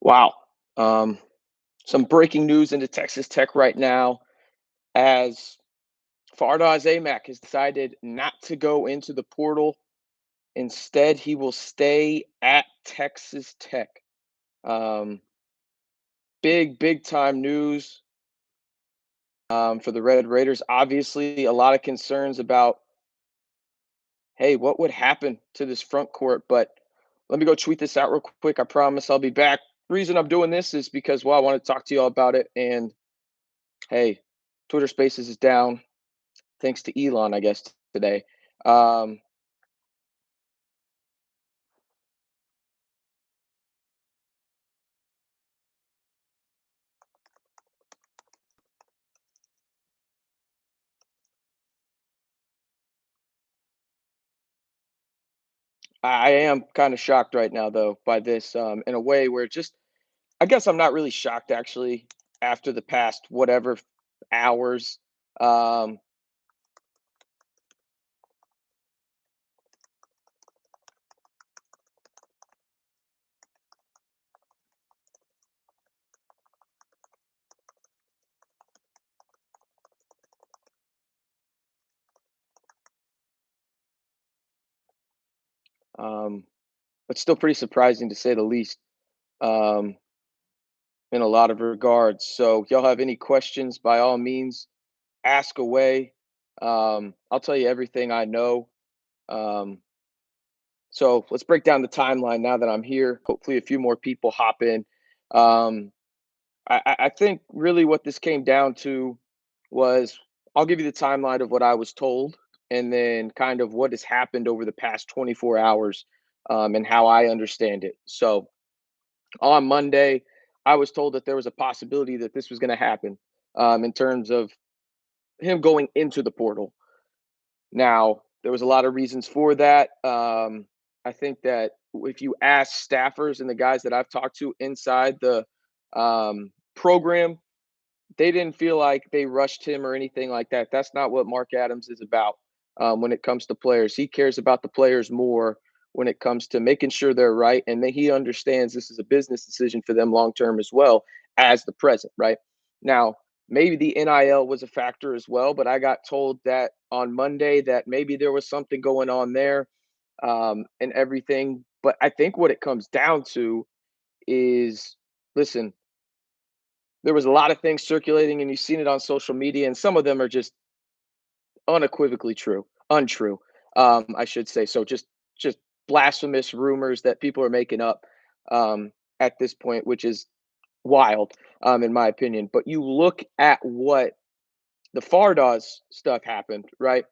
Wow. Um, some breaking news into Texas Tech right now as Fardaws Aimaq has decided not to go into the portal. Instead, he will stay at Texas Tech. Um, big time news for the Red Raiders. Obviously, a lot of concerns about, hey, what would happen to this front court? But let me go tweet this out real quick. I promise I'll be back. Reason I'm doing this is because, well, I want to talk to you all about it. And hey, Twitter Spaces is down thanks to Elon, I guess, today. Um, I am kind of shocked right now, though, by this in a way where just, I guess I'm not really shocked actually after the past whatever hours. Um, um, but still pretty surprising to say the least um, in a lot of regards. So, if y'all have any questions, by all means, ask away. I'll tell you everything I know. Um, So let's break down the timeline now that I'm here. Hopefully, a few more people hop in. Um, I think really what this came down to was I'll give you the timeline of what I was told and then kind of what has happened over the past 24 hours and how I understand it. So on Monday, I was told that there was a possibility that this was going to happen in terms of him going into the portal. Now, there was a lot of reasons for that. I think that if you ask staffers and the guys that I've talked to inside the program, they didn't feel like they rushed him or anything like that. That's not what Mark Adams is about when it comes to players. He cares about the players more when it comes to making sure they're right, and that he understands this is a business decision for them long term as well as the present. Right now, maybe the NIL was a factor as well, but I got told that on Monday that maybe there was something going on there and everything. But I think what it comes down to is, listen, there was a lot of things circulating and you've seen it on social media, and some of them are just unequivocally untrue, I should say. So just blasphemous rumors that people are making up at this point, which is wild, in my opinion. But you look at what the Fardaws stuff happened, right?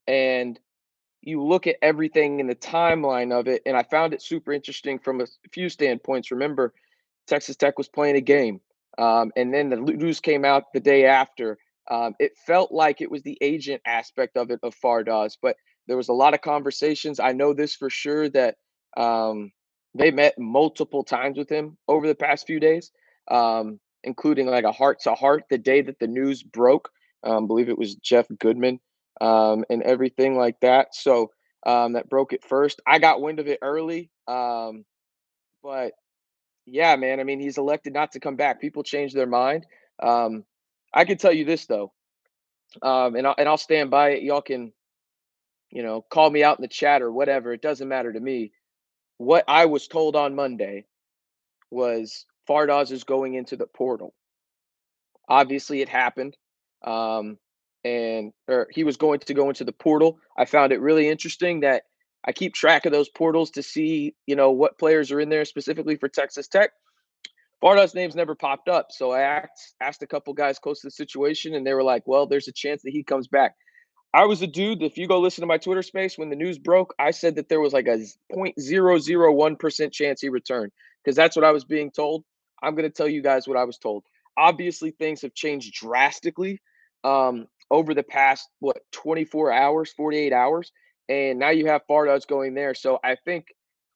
And you look at everything in the timeline of it, and I found it super interesting from a few standpoints. Remember, Texas Tech was playing a game, and then the news came out the day after. It felt like it was the agent aspect of it of Fardaws, but there was a lot of conversations. I know this for sure that they met multiple times with him over the past few days, including like a heart to heart the day that the news broke. I believe it was Jeff Goodman and everything like that. So that broke it first. I got wind of it early, but yeah, man. I mean, he's elected not to come back. People change their mind. Um, I can tell you this though, and I'll stand by it. Y'all can, call me out in the chat or whatever. It doesn't matter to me. What I was told on Monday was Fardaws is going into the portal. Obviously, it happened, um, and or he was going to go into the portal. I found it really interesting that I keep track of those portals to see, what players are in there specifically for Texas Tech. Fardaws' name's never popped up, so I asked a couple guys close to the situation, and they were like, "Well, there's a chance that he comes back." I was a dude. If you go listen to my Twitter space when the news broke, I said that there was like a 0.001% chance he returned because that's what I was being told. I'm going to tell you guys what I was told. Obviously, things have changed drastically over the past 24 hours, 48 hours, and now you have Fardaws going there. So I think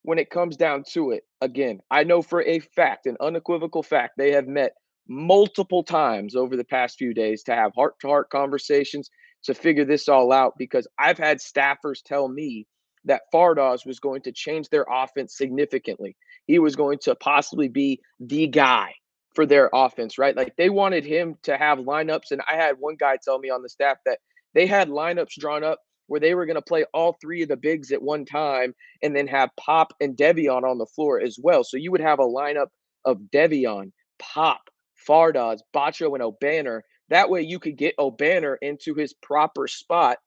when it comes down to it, again, I know for a fact, an unequivocal fact, they have met multiple times over the past few days to have heart to heart conversations to figure this all out because I've had staffers tell me that Fardaws was going to change their offense significantly. He was going to possibly be the guy for their offense, right? Like they wanted him to have lineups. And I had one guy tell me on the staff that they had lineups drawn up where they were going to play all three of the bigs at one time and then have Pop and Devion on the floor as well. So you would have a lineup of Devion, Pop, Fardaws, Batcho, and Obanor. That way you could get Obanor into his proper spot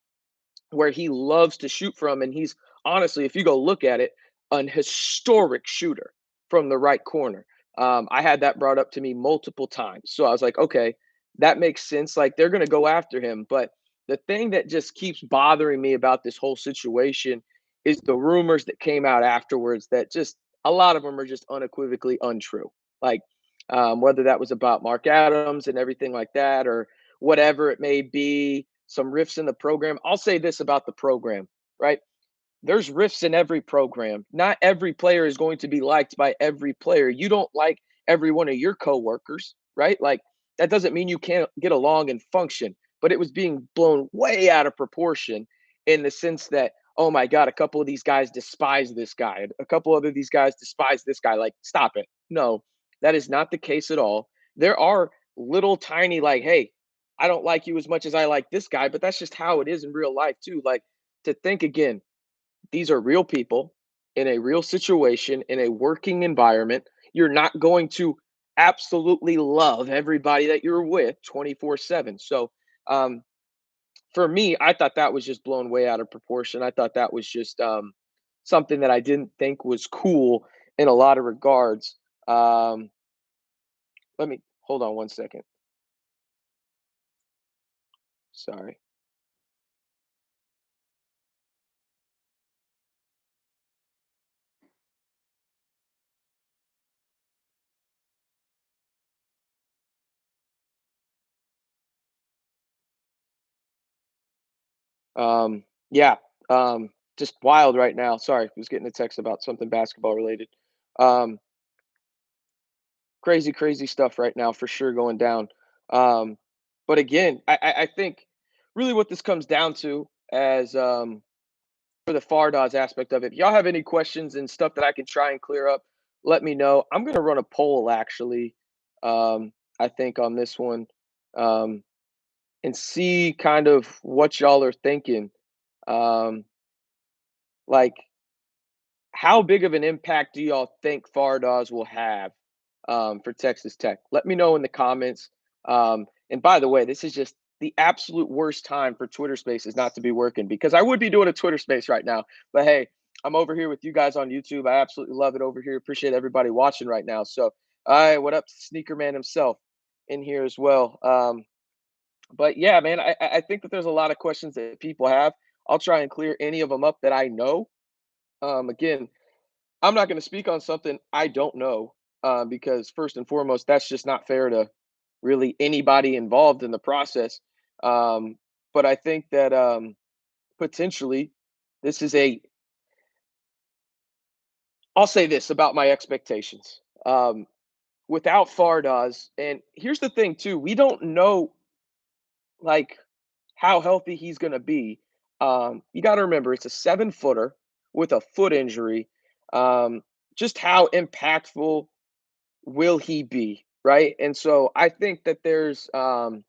where he loves to shoot from. And he's honestly, if you go look at it, an historic shooter from the right corner. I had that brought up to me multiple times. So I was like, okay, that makes sense. Like they're going to go after him. But the thing that just keeps bothering me about this whole situation is the rumors that came out afterwards that just a lot of them are just unequivocally untrue. Like whether that was about Mark Adams and everything like that, or whatever it may be, some rifts in the program. I'll say this about the program, right? There's rifts in every program. Not every player is going to be liked by every player. You don't like every one of your coworkers, right? Like that doesn't mean you can't get along and function, but it was being blown way out of proportion in the sense that, oh my God, a couple of these guys despise this guy. A couple other these guys despise this guy. Like, stop it. No, that is not the case at all. There are little tiny like, hey, I don't like you as much as I like this guy, but that's just how it is in real life too. Like to think again, these are real people in a real situation, in a working environment. You're not going to absolutely love everybody that you're with 24/7. So, um, for me, I thought that was just blown way out of proportion. I thought that was just something that I didn't think was cool in a lot of regards. Um, let me hold on one second. Sorry. Yeah, just wild right now. Sorry, was getting a text about something basketball related. Um, Crazy, crazy stuff right now for sure going down. Um, but again, I think really what this comes down to as for the Fardaws aspect of it. If y'all have any questions and stuff that I can try and clear up, let me know. I'm gonna run a poll actually. I think on this one, um, and see kind of what y'all are thinking. Um, like how big of an impact do y'all think Fardaws will have for Texas Tech? Let me know in the comments. And by the way, this is just the absolute worst time for Twitter Spaces not to be working because I would be doing a Twitter Space right now. But hey, I'm over here with you guys on YouTube. I absolutely love it over here. Appreciate everybody watching right now. So, all right, what up, Sneaker Man himself in here as well. But yeah, man, I think that there's a lot of questions that people have. I'll try and clear any of them up that I know. Again, I'm not going to speak on something I don't know because first and foremost, that's just not fair to really anybody involved in the process. Um, but I think that potentially this is a. I'll say this about my expectations. Without Fardaws, and here's the thing too, we don't know like how healthy he's going to be. You got to remember, it's a 7 footer with a foot injury. Um, just how impactful will he be, right? And so I think that there's some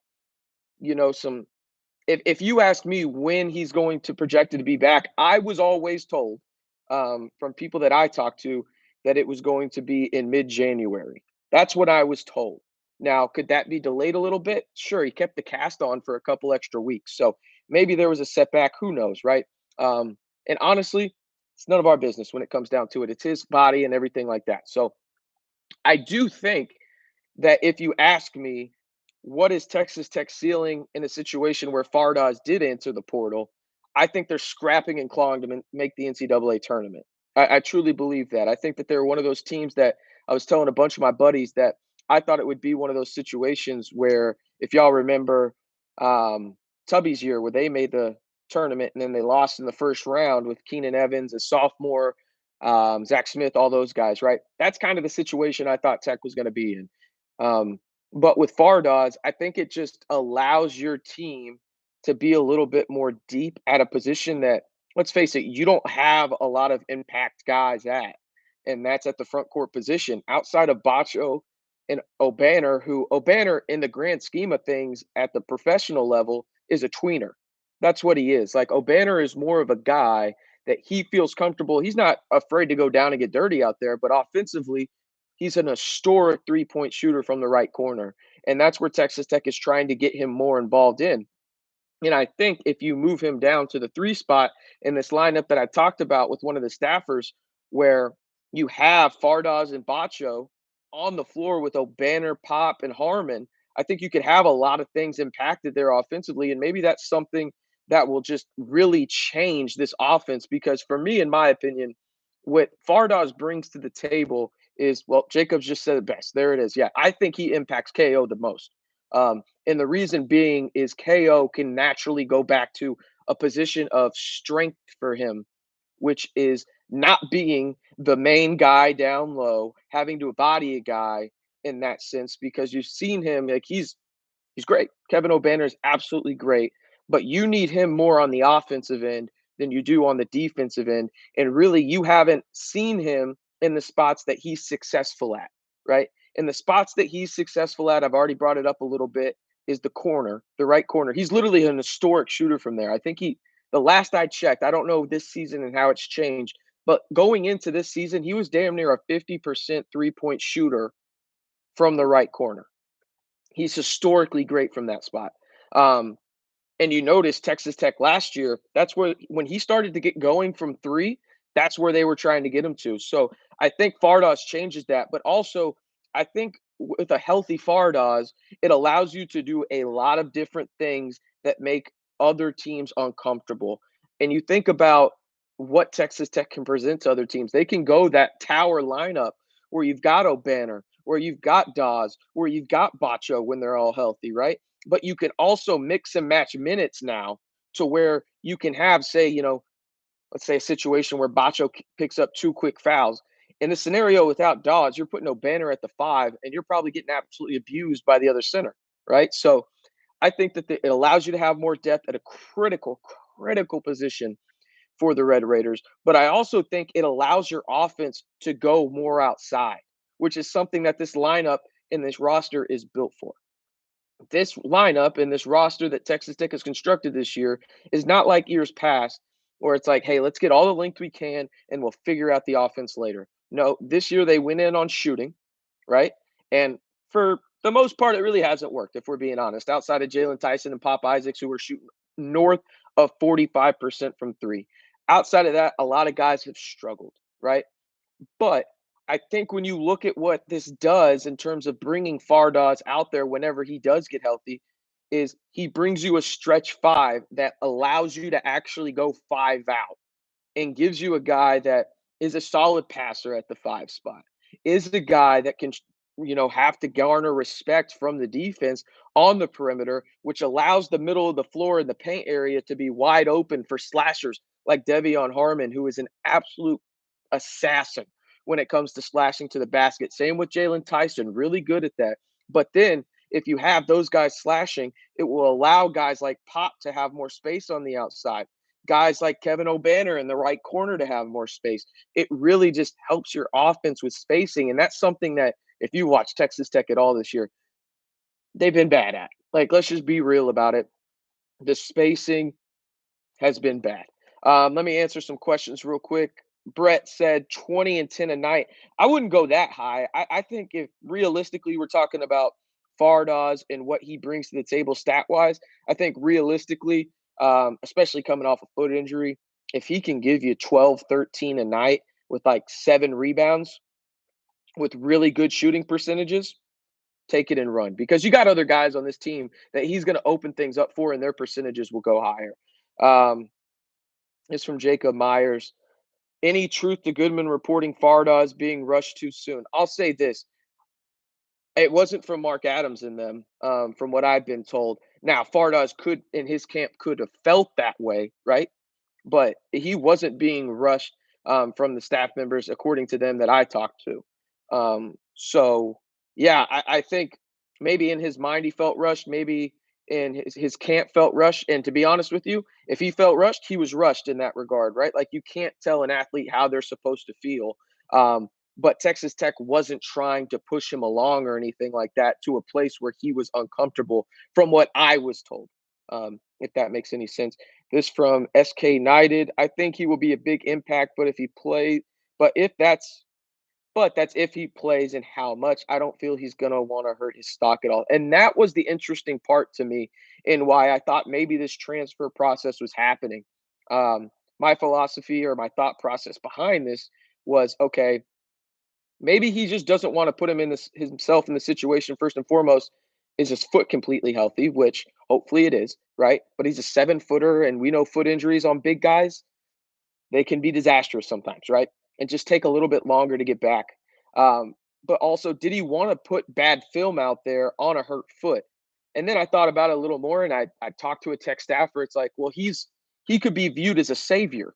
if you ask me when he's going to projected to be back, I was always told from people that I talked to that it was going to be in mid-January. That's what I was told. Now, could that be delayed a little bit? Sure, he kept the cast on for a couple extra weeks. So maybe there was a setback, who knows, right? And honestly, it's none of our business when it comes down to it. It's his body and everything like that. So I do think that if you ask me, what is Texas Tech ceiling in a situation where Fardaws did enter the portal? I think they're scrapping and clawing to make the NCAA tournament. I truly believe that. I think that they're one of those teams that I was telling a bunch of my buddies that I thought it would be one of those situations where, if y'all remember um, Tubby's year, where they made the tournament and then they lost in the first round with Keenan Evans, a sophomore, Zach Smith, all those guys, right? That's kind of the situation I thought Tech was going to be in. Um, but with Fardaws, I think it just allows your team to be a little bit more deep at a position that let's face it, you don't have a lot of impact guys at, and that's at the front court position outside of Bacho and Obanor, who Obanor, in the grand scheme of things at the professional level, is a tweener. That's what he is. Like Obanor is more of a guy that he feels comfortable. He's not afraid to go down and get dirty out there, but offensively, he's an historic 3-point shooter from the right corner. And that's where Texas Tech is trying to get him more involved in. And I think if you move him down to the three spot in this lineup that I talked about with one of the staffers, where you have Fardaws and Bacho on the floor with O'Banner, Pop, and Harmon, I think you could have a lot of things impacted there offensively. And maybe that's something that will just really change this offense. Because for me, in my opinion, what Fardaws brings to the table is, well, Jacobs just said it best. There it is. Yeah, I think he impacts KO the most. And the reason being is KO can naturally go back to a position of strength for him, which is not being the main guy down low, having to body a guy in that sense, because you've seen him, like he's great. Kevin O'Banner is absolutely great, but you need him more on the offensive end than you do on the defensive end. And really, you haven't seen him in the spots that he's successful at, right? In the spots that he's successful at, I've already brought it up a little bit, is the corner, the right corner. He's literally an historic shooter from there. I think the last I checked, I don't know this season and how it's changed, but going into this season, he was damn near a 50% 3-point shooter from the right corner. He's historically great from that spot. Um, and you notice Texas Tech last year, that's where when he started to get going from three, that's where they were trying to get him to. So I think Fardaws changes that. But also, I think with a healthy Fardaws, it allows you to do a lot of different things that make other teams uncomfortable. And you think about what Texas Tech can present to other teams. They can go that tower lineup where you've got O'Banner, where you've got Dawes, where you've got Bacho when they're all healthy, right? But you can also mix and match minutes now to where you can have, say, let's say a situation where Bacho picks up two quick fouls. In the scenario without Dodge, you're putting O'Banner at the five, and you're probably getting absolutely abused by the other center, right? So I think that it allows you to have more depth at a critical position for the Red Raiders. But I also think it allows your offense to go more outside, which is something that this lineup in this roster is built for. This lineup and this roster that Texas Tech has constructed this year is not like years past where it's like, hey, let's get all the length we can and we'll figure out the offense later. No, this year they went in on shooting, right? And for the most part, it really hasn't worked, if we're being honest, outside of Jalen Tyson and Pop Isaacs, who were shooting north of 45% from three. Outside of that, a lot of guys have struggled, right? But I think when you look at what this does in terms of bringing Fardaws out there whenever he does get healthy, is he brings you a stretch five that allows you to actually go five out and gives you a guy that is a solid passer at the five spot, is the guy that can, have to garner respect from the defense on the perimeter, which allows the middle of the floor in the paint area to be wide open for slashers like Devion Harmon, who is an absolute assassin when it comes to slashing to the basket. Same with Jalen Tyson, really good at that. But then if you have those guys slashing, it will allow guys like Pop to have more space on the outside, guys like Kevin O'Banner in the right corner to have more space. It really just helps your offense with spacing. And that's something that if you watch Texas Tech at all this year, they've been bad at. Like, let's just be real about it. The spacing has been bad. Let me answer some questions real quick. Brett said 20 and 10 a night. I wouldn't go that high. I think if realistically we're talking about Fardaws and what he brings to the table stat wise, I think realistically, especially coming off a foot injury, if he can give you 12, 13 a night with like 7 rebounds with really good shooting percentages, take it and run, because you got other guys on this team that he's going to open things up for and their percentages will go higher. It's from Jacob Myers. Any truth to Goodman reporting Fardaws being rushed too soon? I'll say this. It wasn't from Mark Adams and them, from what I've been told. Now, Fardaws could, in his camp, could have felt that way, right? But he wasn't being rushed from the staff members, according to them that I talked to. So, yeah, I think maybe in his mind he felt rushed. Maybe and his camp felt rushed. And to be honest with you, if he felt rushed, he was rushed in that regard, right? Like you can't tell an athlete how they're supposed to feel. Um, but Texas Tech wasn't trying to push him along or anything like that to a place where he was uncomfortable, from what I was told. If that makes any sense. This from SK Knighted. I think he will be a big impact, but that's if he plays and how much. I don't feel he's going to want to hurt his stock at all. And that was the interesting part to me and why I thought maybe this transfer process was happening. My philosophy or my thought process behind this was okay, maybe he just doesn't want to put himself in the situation first and foremost. Is his foot completely healthy, which hopefully it is, right? But he's a 7 footer, and we know foot injuries on big guys, they can be disastrous sometimes, right? And just take a little bit longer to get back. Um, but also, did he want to put bad film out there on a hurt foot? And then I thought about it a little more, and I talked to a tech staffer. It's like, well, he could be viewed as a savior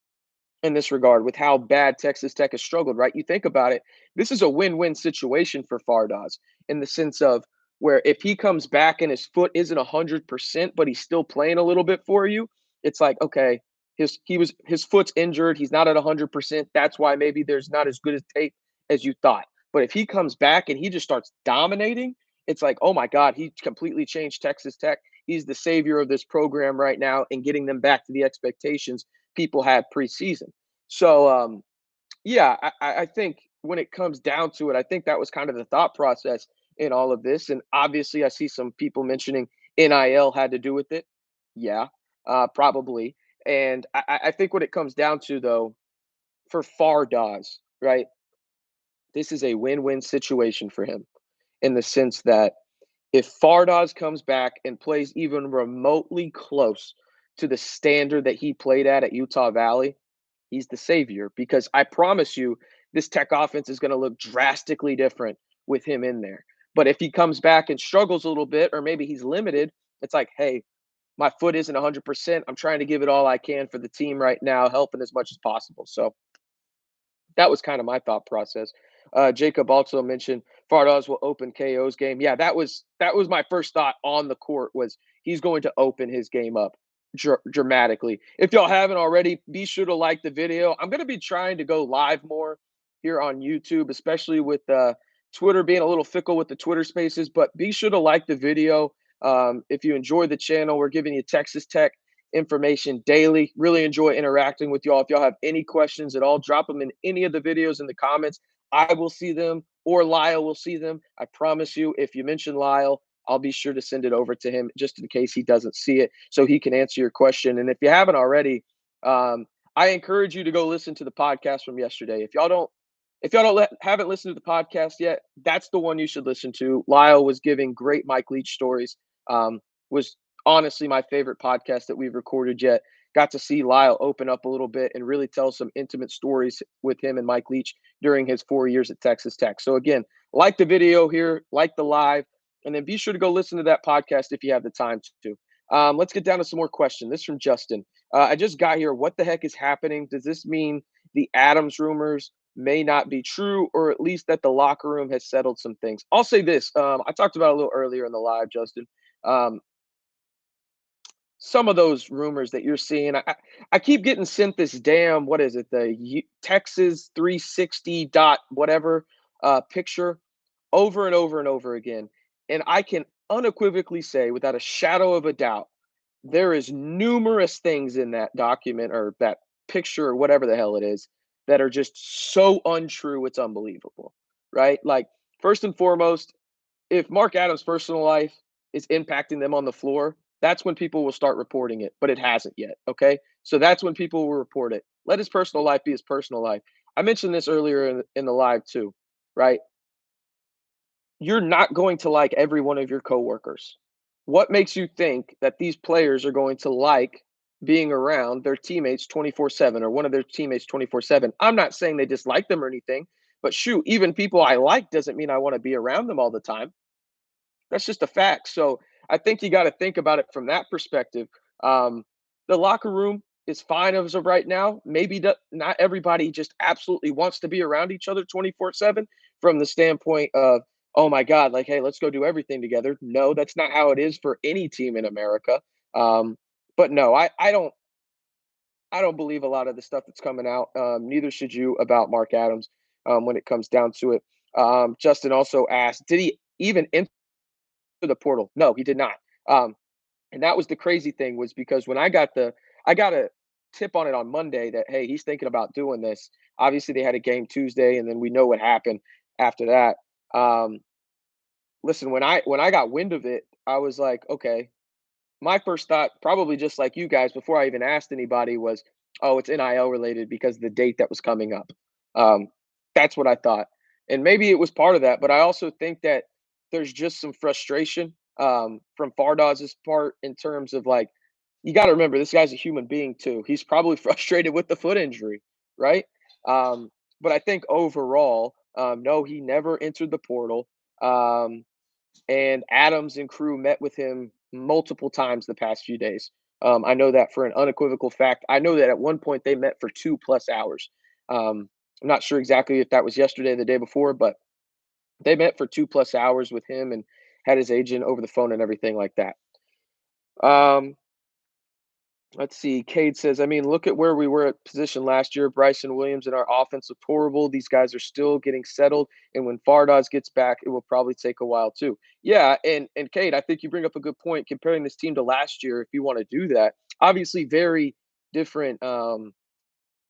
in this regard with how bad Texas Tech has struggled, right? You think about it, this is a win-win situation for Fardaws in the sense of where if he comes back and his foot isn't 100%, but he's still playing a little bit for you, it's like, okay, his foot's injured, he's not at 100%. That's why maybe there's not as good a tape as you thought. But if he comes back and he just starts dominating, it's like, oh my God, he completely changed Texas Tech. He's the savior of this program right now and getting them back to the expectations people had preseason. So yeah, I think when it comes down to it, I think that was kind of the thought process in all of this. And obviously, I see some people mentioning NIL had to do with it. Yeah, probably. And I think what it comes down to, though, for Fardaws, right? This is a win-win situation for him in the sense that if Fardaws comes back and plays even remotely close to the standard that he played at Utah Valley, he's the savior because I promise you, this Tech offense is going to look drastically different with him in there. But if he comes back and struggles a little bit, or maybe he's limited, it's like, hey, my foot isn't 100%. I'm trying to give it all I can for the team right now, helping as much as possible. So that was kind of my thought process. Jacob also mentioned Fardaws will open KO's game. Yeah, that was my first thought on the court was he's going to open his game up dramatically. If y'all haven't already, be sure to like the video. I'm going to be trying to go live more here on YouTube, especially with Twitter being a little fickle with the Twitter Spaces. But be sure to like the video. If you enjoy the channel, we're giving you Texas Tech information daily. Really enjoy interacting with y'all. If y'all have any questions at all, drop them in any of the videos in the comments. I will see them or Lyle will see them. I promise you, if you mention Lyle, I'll be sure to send it over to him just in case he doesn't see it so he can answer your question. And if you haven't already, I encourage you to go listen to the podcast from yesterday. Haven't listened to the podcast yet, that's the one you should listen to. Lyle was giving great Mike Leach stories. Was honestly my favorite podcast that we've recorded yet. Got to see Lyle open up a little bit and really tell some intimate stories with him and Mike Leach during his 4 years at Texas Tech. So again, like the video here, like the live, and then be sure to go listen to that podcast if you have the time to. Let's get down to some more questions. This from Justin. I just got here. What the heck is happening? Does this mean the Adams rumors may not be true, or at least that the locker room has settled some things? I'll say this. I talked about it a little earlier in the live, Justin. Um, some of those rumors that you're seeing, I keep getting sent this damn, what is it, the Texas 360 dot whatever picture over and over and over again. And I can unequivocally say, without a shadow of a doubt, there is numerous things in that document or that picture or whatever the hell it is that are just so untrue. It's unbelievable, right? Like, first and foremost, if Mark Adams' personal life is impacting them on the floor, that's when people will start reporting it, but it hasn't yet. Okay. So that's when people will report it. Let his personal life be his personal life. I mentioned this earlier in the live too, right? You're not going to like every one of your coworkers. What makes you think that these players are going to like being around their teammates 24/7 or one of their teammates 24/7? I'm not saying they dislike them or anything, but shoot, even people I like doesn't mean I want to be around them all the time. That's just a fact. So I think you got to think about it from that perspective. Um, the locker room is fine as of right now. Maybe not everybody just absolutely wants to be around each other 24/7 from the standpoint of oh my God, like, hey, let's go do everything together. No, that's not how it is for any team in America. But no, I don't believe a lot of the stuff that's coming out. Neither should you about Mark Adams when it comes down to it. Justin also asked, did he even enter the portal? No, he did not. Um, and that was the crazy thing was because when I got a tip on it on Monday that hey, he's thinking about doing this. Obviously, they had a game Tuesday, and then we know what happened after that. Um, listen, when I got wind of it, I was like, okay, my first thought, probably just like you guys, before I even asked anybody, was, "Oh, it's NIL related because of the date that was coming up." Um, that's what I thought, and maybe it was part of that. But I also think that there's just some frustration from Fardaw's part in terms of like, you got to remember this guy's a human being too. He's probably frustrated with the foot injury, right? Um, but I think overall, no, he never entered the portal. Um, and Adams and crew met with him multiple times the past few days. I know that for an unequivocal fact. I know that at one point they met for 2+ hours. I'm not sure exactly if that was yesterday or the day before, but they met for 2+ hours with him and had his agent over the phone and everything like that. Um, Let's see. Cade says, I mean, look at where we were at position last year. Bryson Williams and our offense looked horrible. These guys are still getting settled. And when Fardaws gets back, it will probably take a while too. Yeah, and Cade, I think you bring up a good point comparing this team to last year, if you want to do that. Obviously, very different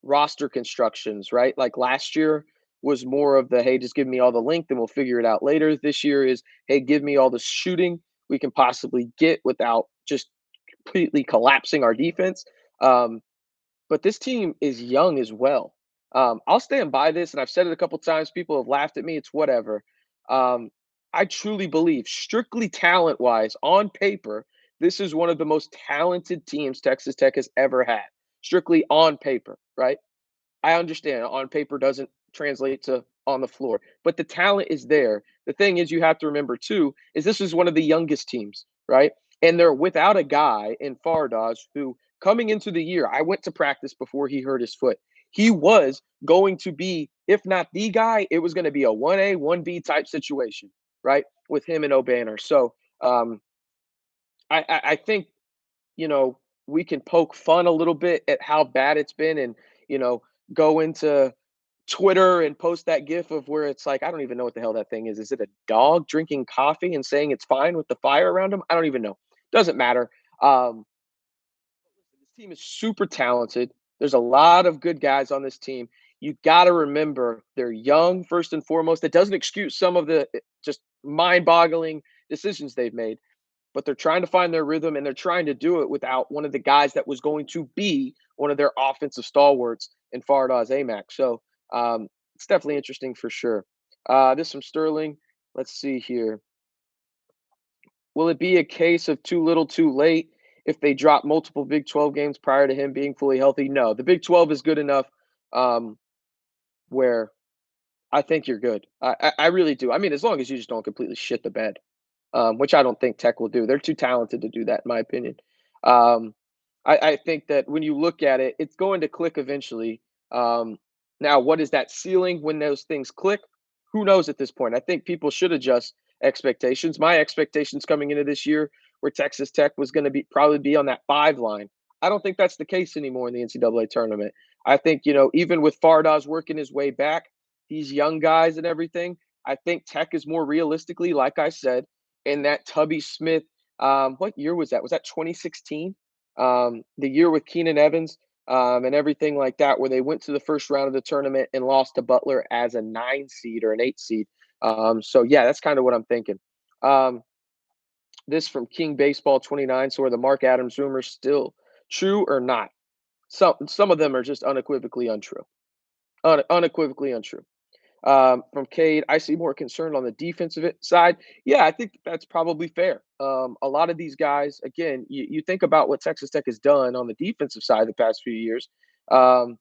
roster constructions, right? Like last year was more of the hey, just give me all the length and we'll figure it out later. This year is hey, give me all the shooting we can possibly get without just completely collapsing our defense. Um, but this team is young as well. I'll stand by this, and I've said it a couple times. People have laughed at me. It's whatever. Um, I truly believe, strictly talent wise, on paper, this is one of the most talented teams Texas Tech has ever had. Strictly on paper, right? I understand on paper doesn't translate to on the floor, but the talent is there. The thing is, you have to remember too, is this is one of the youngest teams, right? And they're without a guy in Fardaws who, coming into the year, I went to practice before he hurt his foot. He was going to be, if not the guy, it was going to be a 1A, 1B type situation, right? With him and Obanor. So um, I think we can poke fun a little bit at how bad it's been and, you know, go into Twitter and post that gif of where it's like, I don't even know what the hell that thing is. Is it a dog drinking coffee and saying it's fine with the fire around him? I don't even know. Doesn't matter. Um, this team is super talented. There's a lot of good guys on this team. You got to remember they're young, first and foremost. That doesn't excuse some of the just mind boggling decisions they've made, but they're trying to find their rhythm and they're trying to do it without one of the guys that was going to be one of their offensive stalwarts in Fardaws Aimaq. So it's definitely interesting for sure. This from Sterling. Let's see here. Will it be a case of too little, too late if they drop multiple Big 12 games prior to him being fully healthy? No, the Big 12 is good enough um, where I think you're good. I really do. I mean, as long as you just don't completely shit the bed, which I don't think Tech will do. They're too talented to do that, in my opinion. Um, I think that when you look at it, it's going to click eventually. Now, what is that ceiling when those things click? Who knows at this point? I think people should adjust expectations. My expectations coming into this year where Texas Tech was going to be probably be on that 5 line. I don't think that's the case anymore in the NCAA tournament. I think, even with Fardaws working his way back, these young guys and everything, I think Tech is more realistically, like I said, in that Tubby Smith. What year was that? Was that 2016? The year with Keenan Evans and everything like that, where they went to the first round of the tournament and lost to Butler as a 9 seed or an 8 seed. So yeah, that's kind of what I'm thinking. Um, this from King Baseball 29. So are the Mark Adams rumors still true or not? Some of them are just unequivocally untrue. Unequivocally untrue. From Cade, I see more concern on the defensive side. Yeah, I think that's probably fair. A lot of these guys, again, you think about what Texas Tech has done on the defensive side the past few years. Um,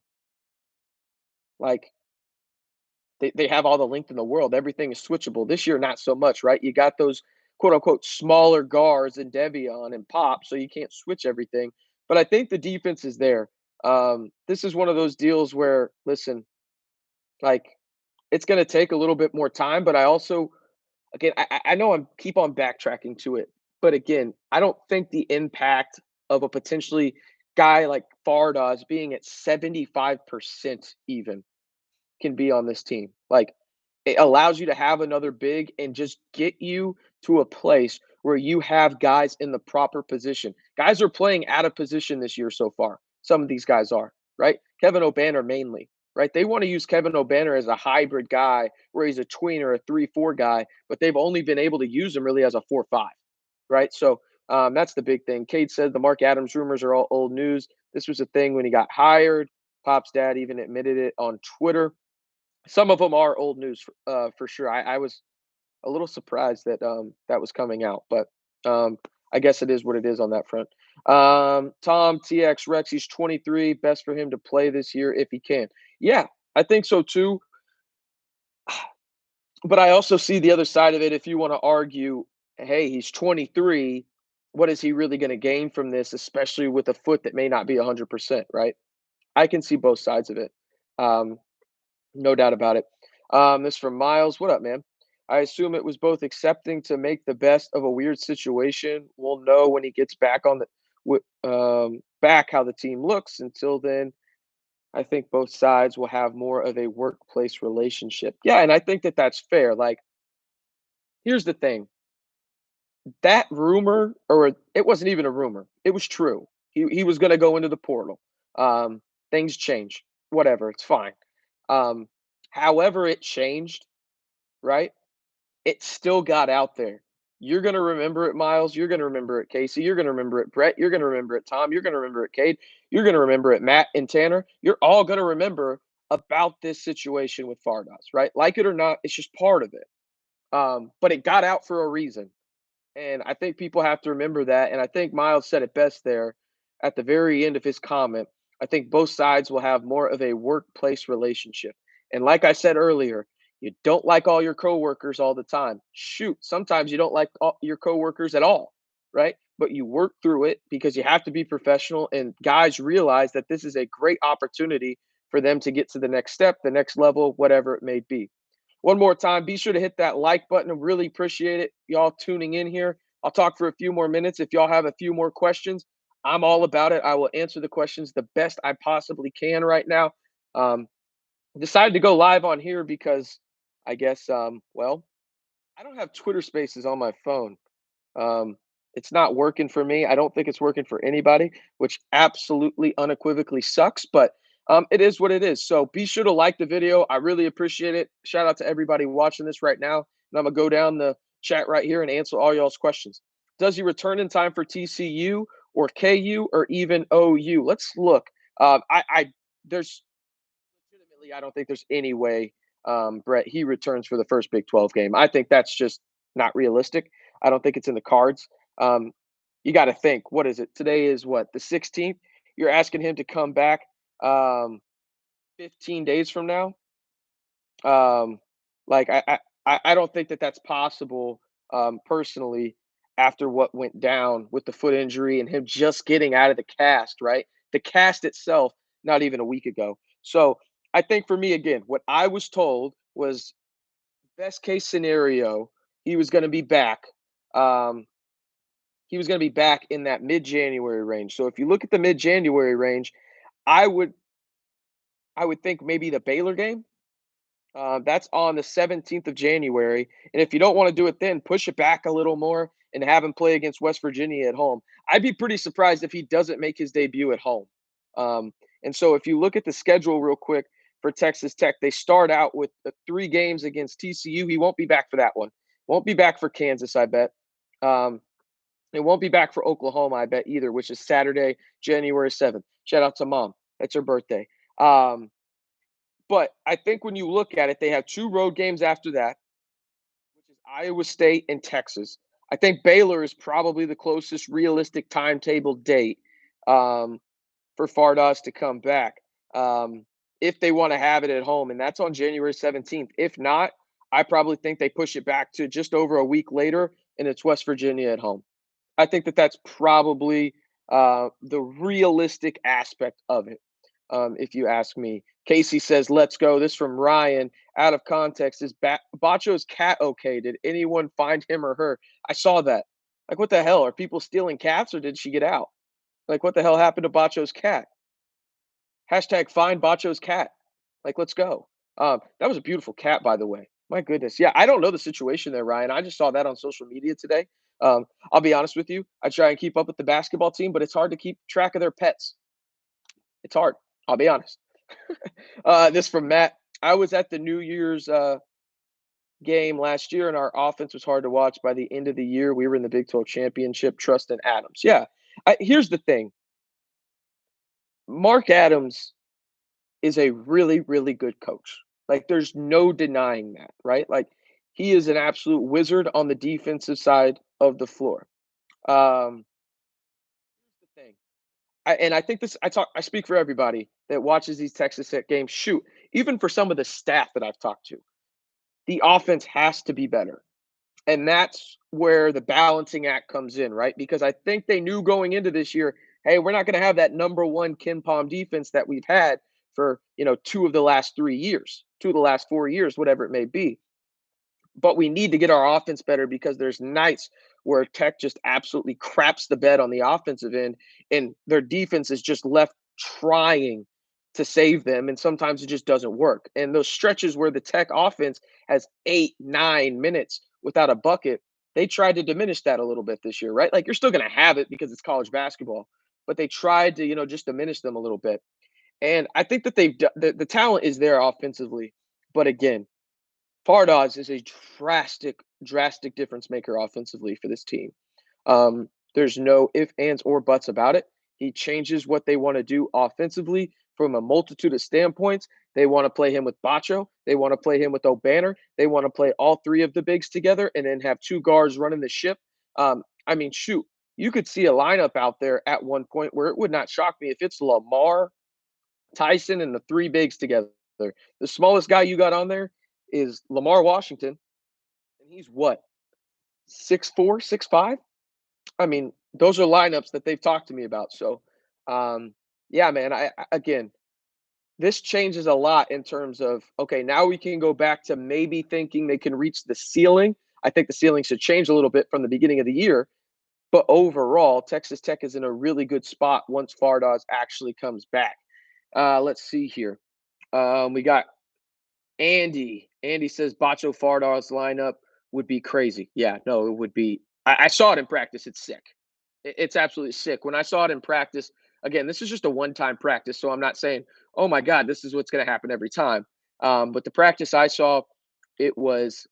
like they have all the length in the world. Everything is switchable. This year, not so much, right? You got those quote unquote smaller guards and Devion and Pop, so you can't switch everything. But I think the defense is there. This is one of those deals where, listen, like it's going to take a little bit more time, but I also Again, I know I'm keep on backtracking to it, but again, I don't think the impact of a potentially guy like Fardaws being at 75% even can be on this team. Like, it allows you to have another big and just get you to a place where you have guys in the proper position. Guys are playing out of position this year so far. Some of these guys are, right? Kevin Obanor mainly, right? They want to use Kevin Obanor as a hybrid guy where he's a tween or a 3-4 guy, but they've only been able to use him really as a 4-5, right? So that's the big thing. Cade said the Mark Adams rumors are all old news. This was a thing when he got hired. Pop's dad even admitted it on Twitter. Some of them are old news for sure. I was a little surprised that that was coming out, but I guess it is what it is on that front. Tom TX Rex, he's 23. Best for him to play this year if he can. Yeah, I think so too. But I also see the other side of it. If you want to argue, hey, he's 23. What is he really going to gain from this, especially with a foot that may not be 100%, right? I can see both sides of it. Um, No doubt about it. This from Miles. What up, man? I assume it was both accepting to make the best of a weird situation. We'll know when he gets back on the back how the team looks. Until then, I think both sides will have more of a workplace relationship. Yeah, and I think that that's fair. Like, here's the thing: that rumor, or it wasn't even a rumor. It was true. He was going to go into the portal. Things change. Whatever. It's fine. Um, However, it changed, right? It still got out there. You're gonna remember it, Miles. You're gonna remember it, Casey. You're gonna remember it, Brett. You're gonna remember it, Tom. You're gonna remember it, Cade. You're gonna remember it, Matt and Tanner. You're all gonna remember about this situation with Fardaws, right? Like it or not, it's just part of it. But it got out for a reason. And I think people have to remember that. And I think Miles said it best there at the very end of his comment. I think both sides will have more of a workplace relationship. And like I said earlier, you don't like all your coworkers all the time. Shoot, sometimes you don't like all your coworkers at all, right? But you work through it because you have to be professional. And guys realize that this is a great opportunity for them to get to the next step, the next level, whatever it may be. One more time, be sure to hit that like button. I really appreciate it. Y'all tuning in here. I'll talk for a few more minutes. If y'all have a few more questions, I'm all about it. I will answer the questions the best I possibly can right now. Um, Decided to go live on here because I guess, well, I don't have Twitter Spaces on my phone. Um, it's not working for me. I don't think it's working for anybody, which absolutely unequivocally sucks, but it is what it is. So be sure to like the video. I really appreciate it. Shout out to everybody watching this right now. And I'm going to go down the chat right here and answer all y'all's questions. Does he return in time for TCU or KU or even OU? Let's look. There's legitimately, I don't think there's any way, Brett, he returns for the first Big 12 game. I think that's just not realistic. I don't think it's in the cards. Um, you got to think, what is it? Today is what, the 16th? You're asking him to come back um, 15 days from now. Um, like I don't think that that's possible personally after what went down with the foot injury and him just getting out of the cast, right? The cast itself, not even a week ago. So I think for me, again, what I was told was best case scenario, he was going to be back. Um, he was going to be back in that mid-January range. So if you look at the mid-January range, I would I would think maybe the Baylor game. That's on the 17th of January. And if you don't want to do it then, push it back a little more and have him play against West Virginia at home. I'd be pretty surprised if he doesn't make his debut at home. Um, and so if you look at the schedule real quick for Texas Tech, they start out with 3 games against TCU. He won't be back for that one. Won't be back for Kansas, I bet. Um, it won't be back for Oklahoma, I bet either, which is Saturday, January 7th. Shout out to mom. That's her birthday. Um, but I think when you look at it, they have 2 road games after that, which is Iowa State and Texas. I think Baylor is probably the closest realistic timetable date um, for Fardaws to come back if they want to have it at home, and that's on January 17th. If not, I probably think they push it back to just over a week later, and it's West Virginia at home. I think that that's probably the realistic aspect of it. if you ask me. Casey says, "Let's go." This from Ryan. Out of context, is Bacho's cat okay? Did anyone find him or her? I saw that. Like, what the hell? Are people stealing cats, or did she get out? Like, what the hell happened to Bacho's cat? Hashtag find Bacho's cat. Like, let's go. That was a beautiful cat, by the way. My goodness. Yeah, I don't know the situation there, Ryan. I just saw that on social media today. I'll be honest with you. I try and keep up with the basketball team, but it's hard to keep track of their pets. It's hard. I'll be honest. This from Matt. I was at the New Year's game last year, and our offense was hard to watch. By the end of the year, we were in the Big 12 championship. Trust in Adams. Yeah. Here's the thing. Mark Adams is a really, really good coach. Like, there's no denying that, right? Like, he is an absolute wizard on the defensive side of the floor. Um, here's the thing. And I think this, I speak for everybody that watches these Texas Tech games. Shoot, even for some of the staff that I've talked to, the offense has to be better. And that's where the balancing act comes in, right? Because I think they knew going into this year, hey, we're not going to have that number one Ken Palm defense that we've had for, two of the last 3 years, 2 of the last 4 years, whatever it may be. But we need to get our offense better because there's nights where Tech just absolutely craps the bed on the offensive end, and their defense is just left trying to save them, and sometimes it just doesn't work. And those stretches where the Tech offense has 8, 9 minutes without a bucket, they tried to diminish that a little bit this year, right? Like, you're still going to have it because it's college basketball, but they tried to, just diminish them a little bit. And I think that the talent is there offensively, but again, Fardaws is a drastic difference maker offensively for this team. There's no if, ands, or buts about it. He changes what they want to do offensively from a multitude of standpoints. They want to play him with Batcho. They want to play him with Obanor. They want to play all three of the bigs together and then have two guards running the ship. I mean, shoot, you could see a lineup out there at one point where it would not shock me if it's Lamar, Tyson, and the three bigs together. The smallest guy you got on there is Lamar Washington, and he's what, 6'4", 6'5"? I mean, those are lineups that they've talked to me about. So, yeah, man. Again, this changes a lot in terms of, okay, now we can go back to maybe thinking they can reach the ceiling. I think the ceiling should change a little bit from the beginning of the year, but overall, Texas Tech is in a really good spot once Fardaws actually comes back. Let's see here. We got Andy. Andy says Bacho Fardaws lineup would be crazy. Yeah, no, it would be. I saw it in practice. It's sick. It's absolutely sick. When I saw it in practice, again, this is just a one-time practice, so I'm not saying, oh my God, this is what's going to happen every time. But the practice I saw, it was,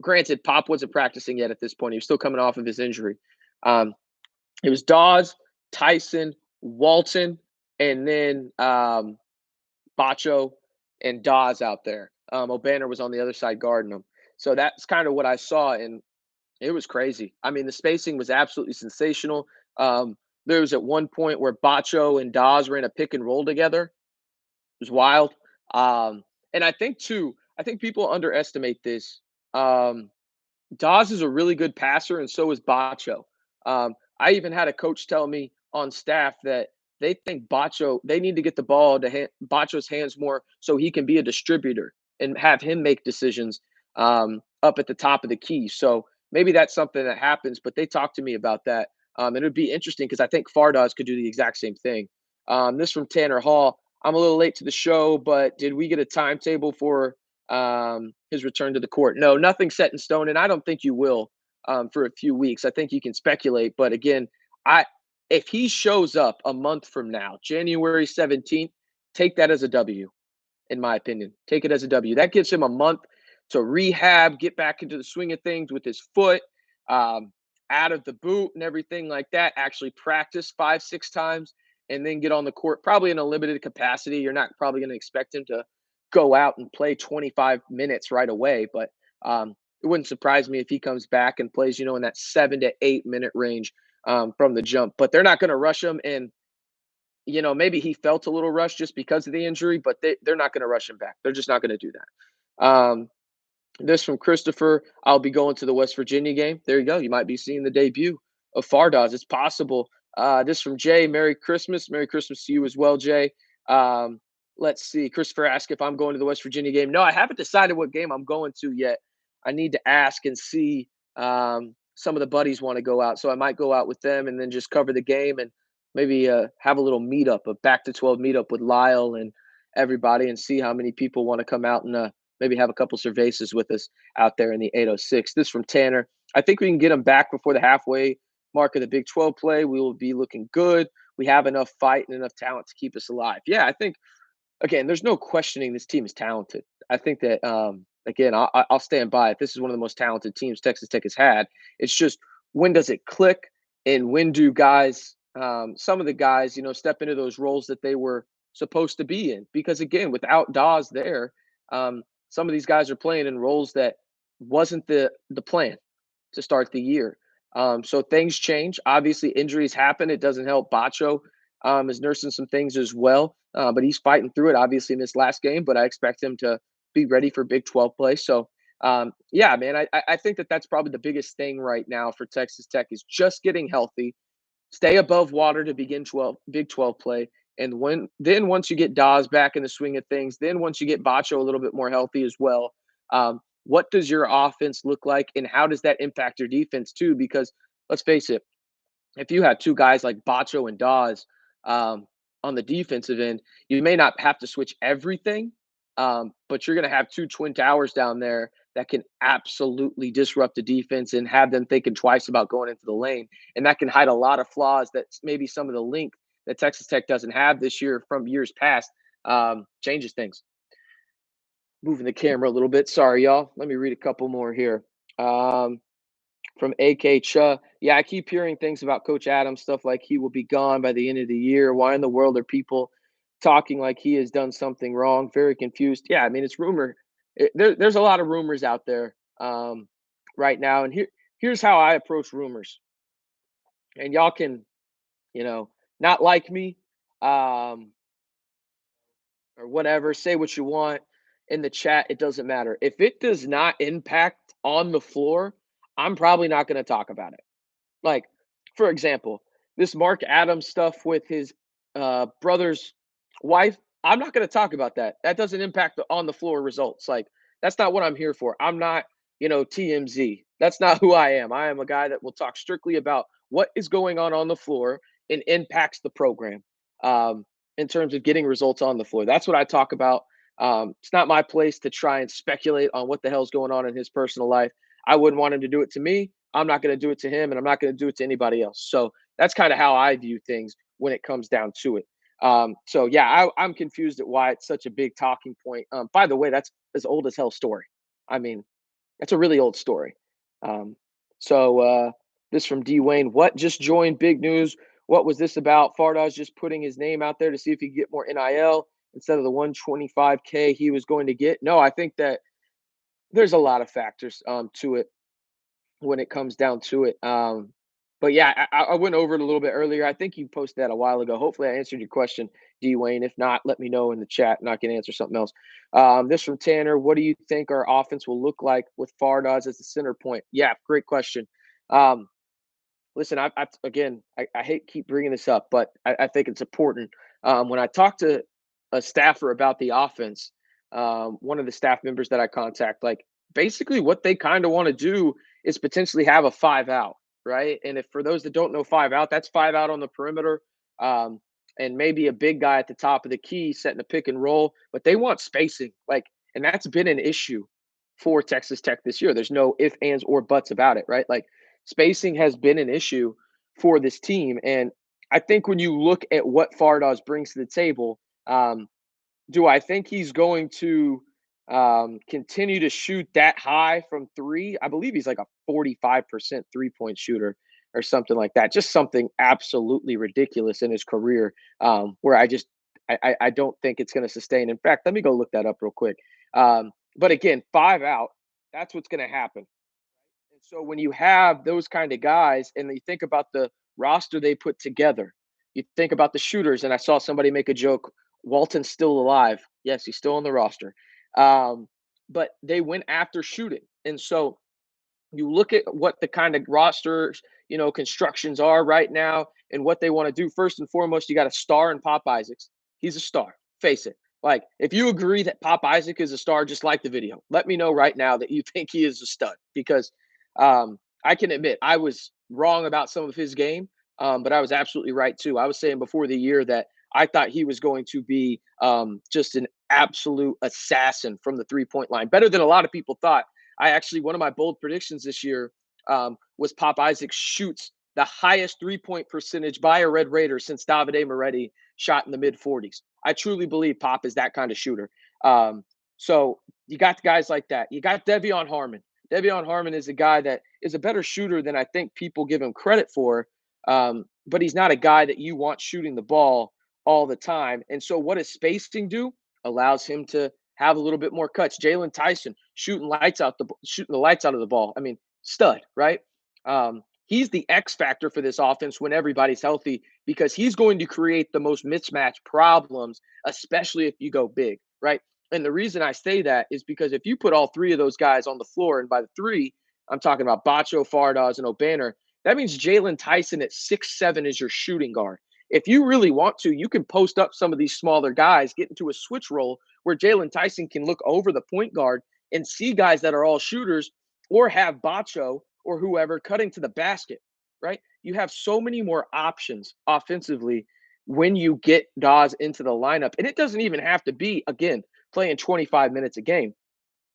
granted, Pop wasn't practicing yet at this point. He was still coming off of his injury. It was Dawes, Tyson, Walton, and then Bacho and Dawes out there. Obanor was on the other side guarding them. So that's kind of what I saw, and it was crazy. I mean, the spacing was absolutely sensational. There was at one point where Bacho and Dawes ran a pick and roll together. It was wild. And I think too, I think people underestimate this. Dawes is a really good passer, and so is Bacho. I even had a coach tell me on staff that they think they need to get the ball to Bacho's hands more so he can be a distributor and have him make decisions up at the top of the key. So maybe that's something that happens, but they talked to me about that. And it would be interesting because I think Fardaws could do the exact same thing. This from Tanner Hall. I'm a little late to the show, but did we get a timetable for his return to the court? No, nothing set in stone, and I don't think you will for a few weeks. I think you can speculate, but again, if he shows up a month from now, January 17th, take that as a W, in my opinion. Take it as a W. That gives him a month to rehab, get back into the swing of things with his foot, out of the boot and everything like that, actually practice 5, 6 times, and then get on the court, probably in a limited capacity. You're not probably going to expect him to go out and play 25 minutes right away, but it wouldn't surprise me if he comes back and plays, in that 7 to 8 minute range from the jump. But they're not going to rush him, and maybe he felt a little rushed just because of the injury, but they're not going to rush him back. They're just not going to do that. This from Christopher. I'll be going to the West Virginia game. There you go. You might be seeing the debut of Fardaws. It's possible. This from Jay. Merry Christmas. Merry Christmas to you as well, Jay. Let's see. Christopher asked if I'm going to the West Virginia game. No, I haven't decided what game I'm going to yet. I need to ask and see. Some of the buddies want to go out, so I might go out with them and then just cover the game and maybe have a little meetup, a back to 12 meetup with Lyle and everybody, and see how many people want to come out and maybe have a couple cervezas with us out there in the 806. This from Tanner. I think we can get them back before the halfway mark of the Big 12 play. We will be looking good. We have enough fight and enough talent to keep us alive. Yeah, I think again, there's no questioning this team is talented. I think that again, I'll stand by it. This is one of the most talented teams Texas Tech has had. It's just when does it click, and when do guys, some of the guys, step into those roles that they were supposed to be in? Because again, without Dawes there, some of these guys are playing in roles that wasn't the plan to start the year. So things change. Obviously, injuries happen. It doesn't help. Batcho is nursing some things as well, but he's fighting through it. Obviously, in this last game, but I expect him to be ready for Big 12 play. So, yeah, man, I think that that's probably the biggest thing right now for Texas Tech is just getting healthy, stay above water to begin Big 12 play. And once you get Dawes back in the swing of things, then once you get Bacho a little bit more healthy as well, what does your offense look like, and how does that impact your defense too? Because let's face it, if you have two guys like Bacho and Dawes on the defensive end, you may not have to switch everything, but you're going to have two twin towers down there that can absolutely disrupt the defense and have them thinking twice about going into the lane. And that can hide a lot of flaws that maybe some of the length that Texas Tech doesn't have this year from years past changes things. Moving the camera a little bit. Sorry, y'all. Let me read a couple more here. Um, from AK Cha. Yeah, I keep hearing things about Coach Adams, stuff like he will be gone by the end of the year. Why in the world are people talking like he has done something wrong? Very confused. Yeah, I mean, it's rumor. There's a lot of rumors out there right now. And here's how I approach rumors. And y'all can, you know, not like me um, or whatever, say what you want in the chat. It doesn't matter. If it does not impact on the floor, I'm probably not going to talk about it. Like, for example, this Mark Adams stuff with his brother's wife, I'm not going to talk about that. That doesn't impact the on the floor results. Like, that's not what I'm here for. I'm not, TMZ. That's not who I am. I am a guy that will talk strictly about what is going on the floor and impacts the program in terms of getting results on the floor. That's what I talk about. It's not my place to try and speculate on what the hell's going on in his personal life. I wouldn't want him to do it to me. I'm not going to do it to him, and I'm not going to do it to anybody else. So that's kind of how I view things when it comes down to it. So yeah, I'm confused at why it's such a big talking point. By the way, that's as old as hell story. I mean, that's a really old story. Um, so this from D Wayne. What just joined? Big news. What was this about? Fardaws just putting his name out there to see if he could get more NIL instead of the 125K he was going to get. No, I think that there's a lot of factors to it when it comes down to it. But yeah, I went over it a little bit earlier. I think you posted that a while ago. Hopefully, I answered your question, D Wayne. If not, let me know in the chat, and I can answer something else. This from Tanner. What do you think our offense will look like with Fardaws as the center point? Yeah, great question. Um, Listen, I hate keep bringing this up, but I think it's important. When I talk to a staffer about the offense, one of the staff members that I contact, like basically what they kind of want to do is potentially have a five out, right? And if for those that don't know five out, that's five out on the perimeter, um, and maybe a big guy at the top of the key setting a pick and roll. But they want spacing, like, and that's been an issue for Texas Tech this year. There's no ifs, ands, or buts about it, right? Like spacing has been an issue for this team. And I think when you look at what Fardaws brings to the table, do I think he's going to continue to shoot that high from three? I believe he's like a 45% 3-point shooter or something like that. Just something absolutely ridiculous in his career where I don't think it's going to sustain. In fact, let me go look that up real quick. But again, five out, that's what's going to happen. And so when you have those kind of guys and you think about the roster they put together, you think about the shooters, and I saw somebody make a joke, Walton's still alive. Yes, he's still on the roster. Um, but they went after shooting. And so you look at what the kind of rosters, constructions are right now and what they want to do. First and foremost, you got a star in Pop Isaacs. He's a star. Face it. Like, if you agree that Pop Isaac is a star, just like the video. Let me know right now that you think he is a stud because I can admit I was wrong about some of his game, but I was absolutely right too. I was saying before the year that I thought he was going to be just an absolute assassin from the 3 point line, better than a lot of people thought. I actually, one of my bold predictions this year was Pop Isaac shoots the highest 3 point percentage by a Red Raider since Davide Moretti shot in the mid 40s. I truly believe Pop is that kind of shooter. So you got guys like that. You got Devion Harmon. Devion Harmon is a guy that is a better shooter than I think people give him credit for. But he's not a guy that you want shooting the ball all the time. And so what does spacing do? Allows him to have a little bit more cuts. Jalen Tyson shooting the lights out of the ball. I mean, stud, right? He's the X factor for this offense when everybody's healthy because he's going to create the most mismatch problems, especially if you go big, right? And the reason I say that is because if you put all three of those guys on the floor, and by the three, I'm talking about Batcho, Fardaws, and Obanor, that means Jalen Tyson at 6'7" is your shooting guard. If you really want to, you can post up some of these smaller guys, get into a switch role where Jalen Tyson can look over the point guard and see guys that are all shooters or have Bacho or whoever cutting to the basket, right? You have so many more options offensively when you get Dawes into the lineup. And it doesn't even have to be, again, playing 25 minutes a game.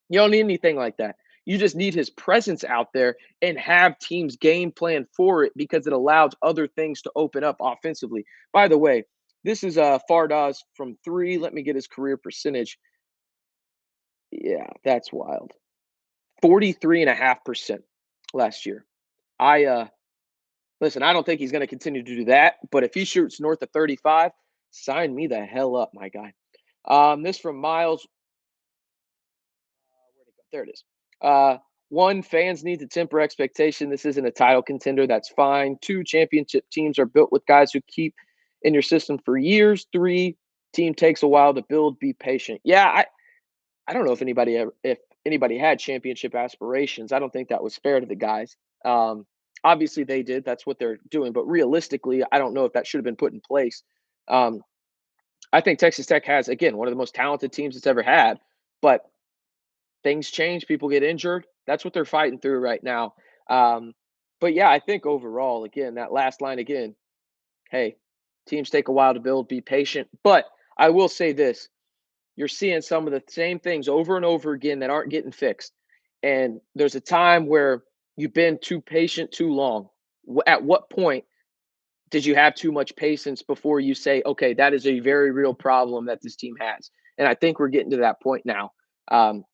You don't need anything like that. You just need his presence out there and have teams game plan for it because it allows other things to open up offensively. By the way, this is Fardaws from three. Let me get his career percentage. Yeah, that's wild. 43.5% last year. I Listen, I don't think he's going to continue to do that, but if he shoots north of 35, sign me the hell up, my guy. This from Miles. Where'd it go? There it is. One, fans need to temper expectation. This isn't a title contender. That's fine. Two, championship teams are built with guys who keep in your system for years. Three, team takes a while to build. Be patient. Yeah, I don't know if anybody had championship aspirations. I don't think that was fair to the guys. Obviously they did. That's what they're doing. But realistically, I don't know if that should have been put in place. Um, I think Texas Tech has again one of the most talented teams it's ever had, but things change. People get injured. That's what they're fighting through right now. Um, but yeah, I think overall, again, that last line again. Hey, teams take a while to build. Be patient. But I will say this: you're seeing some of the same things over and over again that aren't getting fixed. And there's a time where you've been too patient too long. At what point did you have too much patience before you say, okay, that is a very real problem that this team has? And I think we're getting to that point now,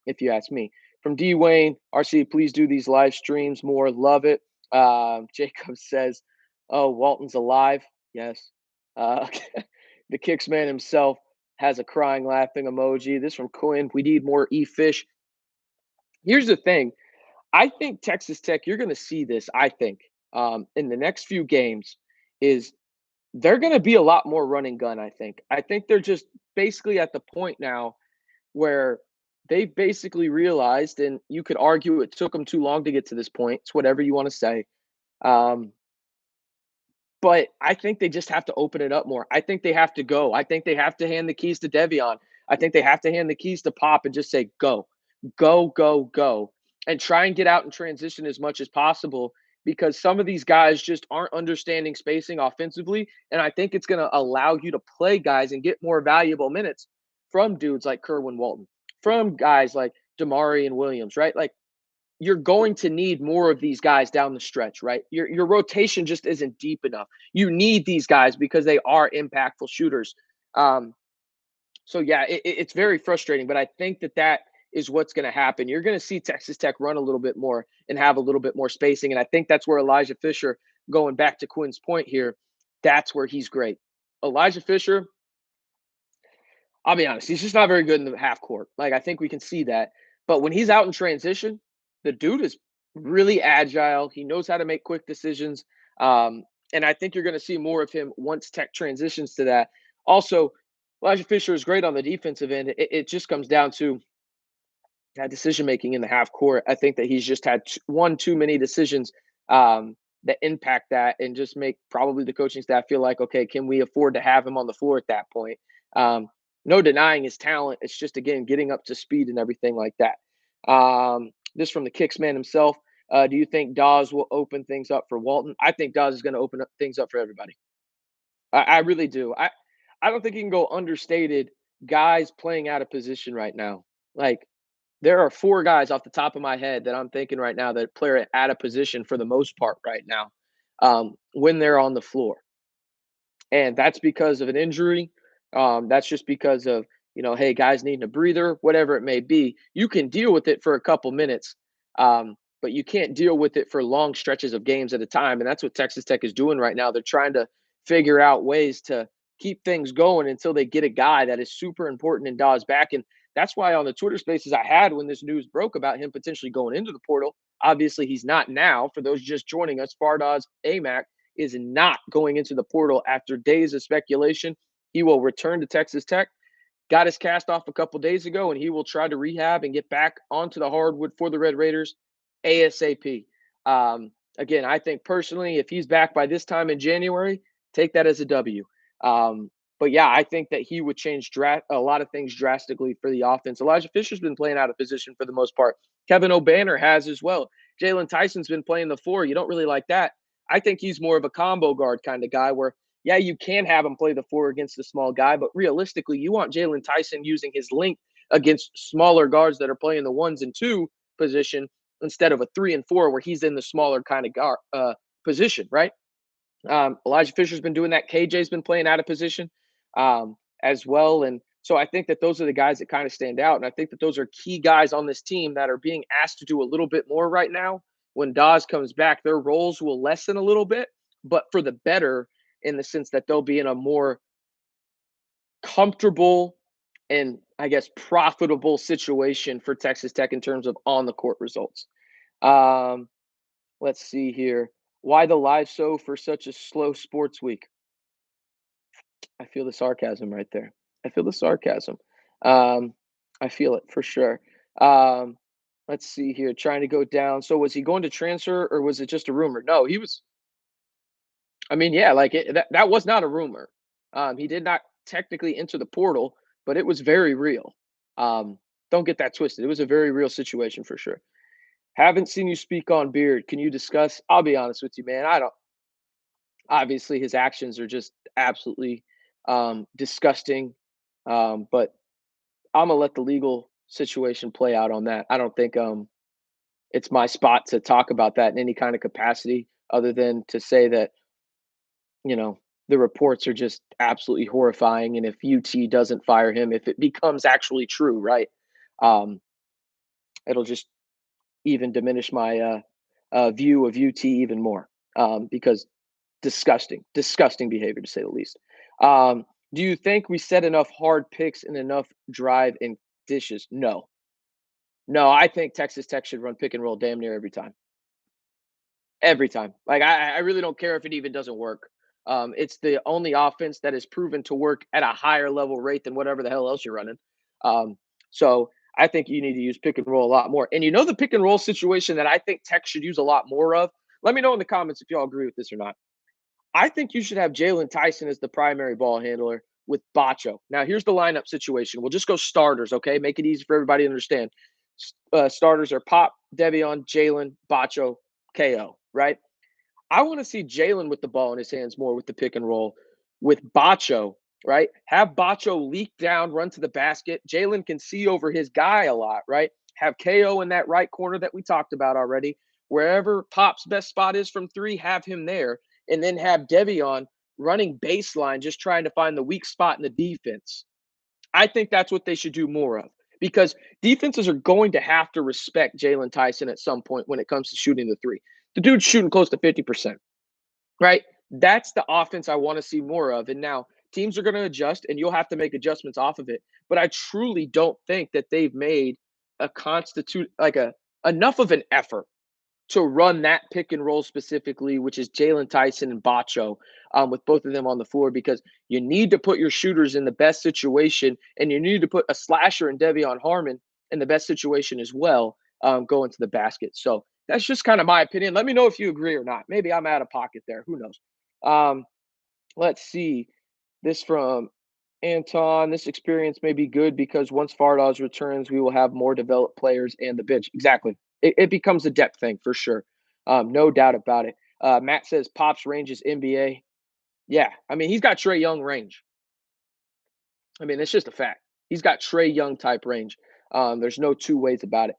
if you ask me. From D. Wayne, RC, please do these live streams more. Love it. Jacob says, oh, Walton's alive. Yes. Uh, the Kicks man himself has a crying, laughing emoji. This from Quinn. We need more E-Fish. Here's the thing. I think Texas Tech, you're going to see this, I think, in the next few games, is they're going to be a lot more running gun, I think. I think they're just basically at the point now where they've basically realized, and you could argue it took them too long to get to this point. It's whatever you want to say. Um, but I think they just have to open it up more. I think they have to go. I think they have to hand the keys to Devion. I think they have to hand the keys to Pop and just say, go, go, go, go, and try and get out and transition as much as possible because some of these guys just aren't understanding spacing offensively. And I think it's going to allow you to play guys and get more valuable minutes from dudes like Kerwin Walton, from guys like Damari and Williams, right? Like, you're going to need more of these guys down the stretch, right? Your rotation just isn't deep enough. You need these guys because they are impactful shooters. Um, so yeah, it's very frustrating, but I think that is what's going to happen. You're going to see Texas Tech run a little bit more and have a little bit more spacing, and I think that's where Elijah Fisher, going back to Quinn's point here, that's where he's great. Elijah Fisher, I'll be honest, he's just not very good in the half court. Like, I think we can see that. But when he's out in transition, the dude is really agile. He knows how to make quick decisions. And I think you're going to see more of him once Tech transitions to that. Also, Elijah Fisher is great on the defensive end. It just comes down to that decision making in the half court. I think that he's just had one too many decisions that impact that and just make probably the coaching staff feel like, okay, can we afford to have him on the floor at that point? No denying his talent. It's just again getting up to speed and everything like that. This from the Kicks man himself. Do you think Dawes will open things up for Walton? I think Dawes is going to open up things up for everybody. I really do. I don't think you can go understated guys playing out of position right now. Like there are four guys off the top of my head that I'm thinking right now that play out of position for the most part right now when they're on the floor. And that's because of an injury. That's just because of, hey, guys needing a breather, whatever it may be. You can deal with it for a couple minutes, but you can't deal with it for long stretches of games at a time. And that's what Texas Tech is doing right now. They're trying to figure out ways to keep things going until they get a guy that is super important in Dawes back. And that's why on the Twitter spaces I had when this news broke about him potentially going into the portal, obviously he's not now. For those just joining us, Fardaws Aimaq is not going into the portal after days of speculation. He will return to Texas Tech. Got his cast off a couple days ago, and he will try to rehab and get back onto the hardwood for the Red Raiders ASAP. Again, I think personally, if he's back by this time in January, take that as a W. But yeah, I think that he would change a lot of things drastically for the offense. Elijah Fisher's been playing out of position for the most part. Kevin Obanor has as well. Jalen Tyson's been playing the four. You don't really like that. I think he's more of a combo guard kind of guy where, yeah, you can have him play the four against the small guy, but realistically, you want Jalen Tyson using his length against smaller guards that are playing the ones and two position instead of a 3 and 4 where he's in the smaller kind of guard position, right? Elijah Fisher's been doing that. KJ's been playing out of position as well. And so I think that those are the guys that kind of stand out. And I think that those are key guys on this team that are being asked to do a little bit more right now. When Dawes comes back, their roles will lessen a little bit, but for the better in the sense that they'll be in a more comfortable and I guess profitable situation for Texas Tech in terms of on the court results. Um, let's see here. Why the live show for such a slow sports week? I feel the sarcasm right there. I feel the sarcasm. Um, I feel it for sure. Um, let's see here. Trying to go down. So was he going to transfer or was it just a rumor? No, he was. I mean, yeah, like that was not a rumor. He did not technically enter the portal, but it was very real. Um, don't get that twisted. It was a very real situation for sure. Haven't seen you speak on Beard. Can you discuss? I'll be honest with you, man. I don't. Obviously, his actions are just absolutely disgusting. But I'm gonna let the legal situation play out on that. I don't think it's my spot to talk about that in any kind of capacity, other than to say that you know the reports are just absolutely horrifying. And if UT doesn't fire him, if it becomes actually true, right, um, it'll just even diminish my view of UT even more because disgusting, disgusting behavior to say the least. Do you think we set enough hard picks and enough drive and dishes? No, no. I think Texas Tech should run pick and roll damn near every time. Every time. Like I really don't care if it even doesn't work. It's the only offense that is proven to work at a higher level rate than whatever the hell else you're running. Um, so I think you need to use pick and roll a lot more. And the pick and roll situation that I think Tech should use a lot more of. Let me know in the comments if y'all agree with this or not. I think you should have Jalen Tyson as the primary ball handler with Batcho. Now, here's the lineup situation. We'll just go starters, okay? Make it easy for everybody to understand. Starters are Pop, Devion, Jalen, Batcho, KO, right? I want to see Jalen with the ball in his hands more with the pick and roll with Batcho, right? Have Batcho leak down, run to the basket. Jalen can see over his guy a lot, right? Have KO in that right corner that we talked about already. Wherever Pop's best spot is from three, have him there. And then have Devion running baseline, just trying to find the weak spot in the defense. I think that's what they should do more of because defenses are going to have to respect Jalen Tyson at some point when it comes to shooting the three. The dude's shooting close to 50%, right? That's the offense I want to see more of. And now teams are going to adjust and you'll have to make adjustments off of it. But I truly don't think that they've made a constitute like a enough of an effort to run that pick and roll specifically, which is Jalen Tyson and Batcho, with both of them on the floor, because you need to put your shooters in the best situation, and you need to put a slasher and Devion Harmon in the best situation as well, going to the basket. So that's just kind of my opinion. Let me know if you agree or not. Maybe I'm out of pocket there. Who knows? Um, let's see. This from Anton, this experience may be good because once Fardaws returns, we will have more developed players and the bench. Exactly. It becomes a depth thing for sure. No doubt about it. Matt says Pop's range is NBA. Yeah. I mean, he's got Trey Young range. I mean, it's just a fact. He's got Trey Young type range. There's no two ways about it.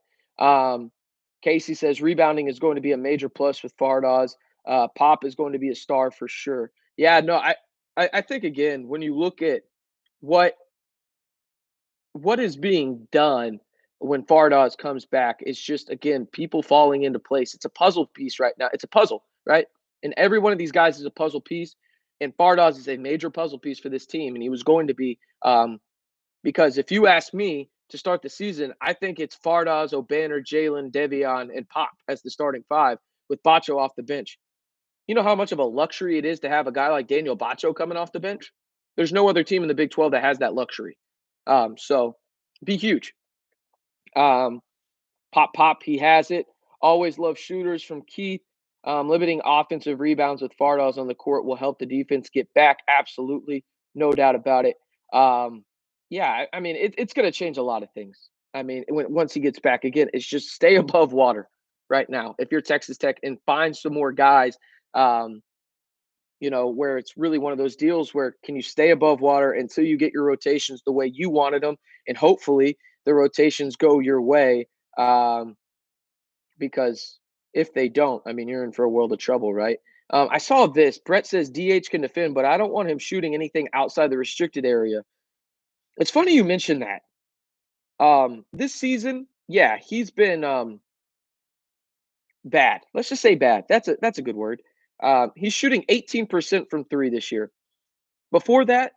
Casey says rebounding is going to be a major plus with Fardaws. Pop is going to be a star for sure. Yeah, no, I think again when you look at what what is being done when Fardaws comes back, it's just again people falling into place. It's a puzzle piece right now. It's a puzzle, right? And every one of these guys is a puzzle piece. And Fardaws is a major puzzle piece for this team, and he was going to be. Because if you ask me to start the season, I think it's Fardaws, Obanor, Jalen, Devion, and Pop as the starting five with Batcho off the bench. You know how much of a luxury it is to have a guy like Daniel Batcho coming off the bench? There's no other team in the Big 12 that has that luxury. So be huge. Um, Pop, he has it. Always love shooters from Keith. Limiting offensive rebounds with Fardaws on the court will help the defense get back. Absolutely. No doubt about it. Yeah, I mean, it's going to change a lot of things. I mean, once he gets back again, it's just stay above water right now. If you're Texas Tech and find some more guys, um, where it's really one of those deals where can you stay above water until you get your rotations the way you wanted them, and hopefully the rotations go your way. Um, because if they don't, I mean, you're in for a world of trouble, right? I saw this. Brett says DH can defend, but I don't want him shooting anything outside the restricted area. It's funny you mentioned that. This season, yeah, he's been bad. Let's just say bad. That's a good word. He's shooting 18% from three this year. Before that,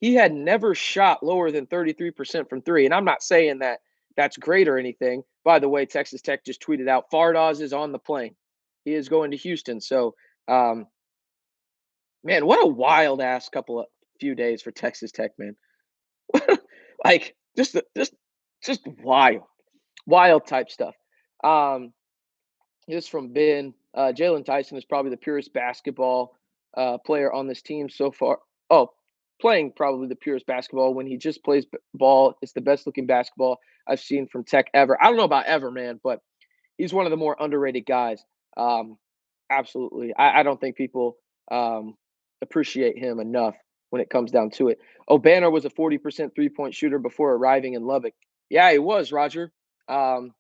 he had never shot lower than 33% from three. And I'm not saying that that's great or anything. By the way, Texas Tech just tweeted out Fardaws is on the plane. He is going to Houston. So, um, man, what a wild ass couple of few days for Texas Tech, man. Like just wild type stuff. Um, this from Ben. Jalen Tyson is probably the purest basketball player on this team so far. Oh, playing probably the purest basketball when he just plays ball. It's the best looking basketball I've seen from Tech ever. I don't know about ever, man, but he's one of the more underrated guys. Um, absolutely. I don't think people appreciate him enough when it comes down to it. Obanor was a 40% 3-point shooter before arriving in Lubbock. Yeah, he was, Roger. Um,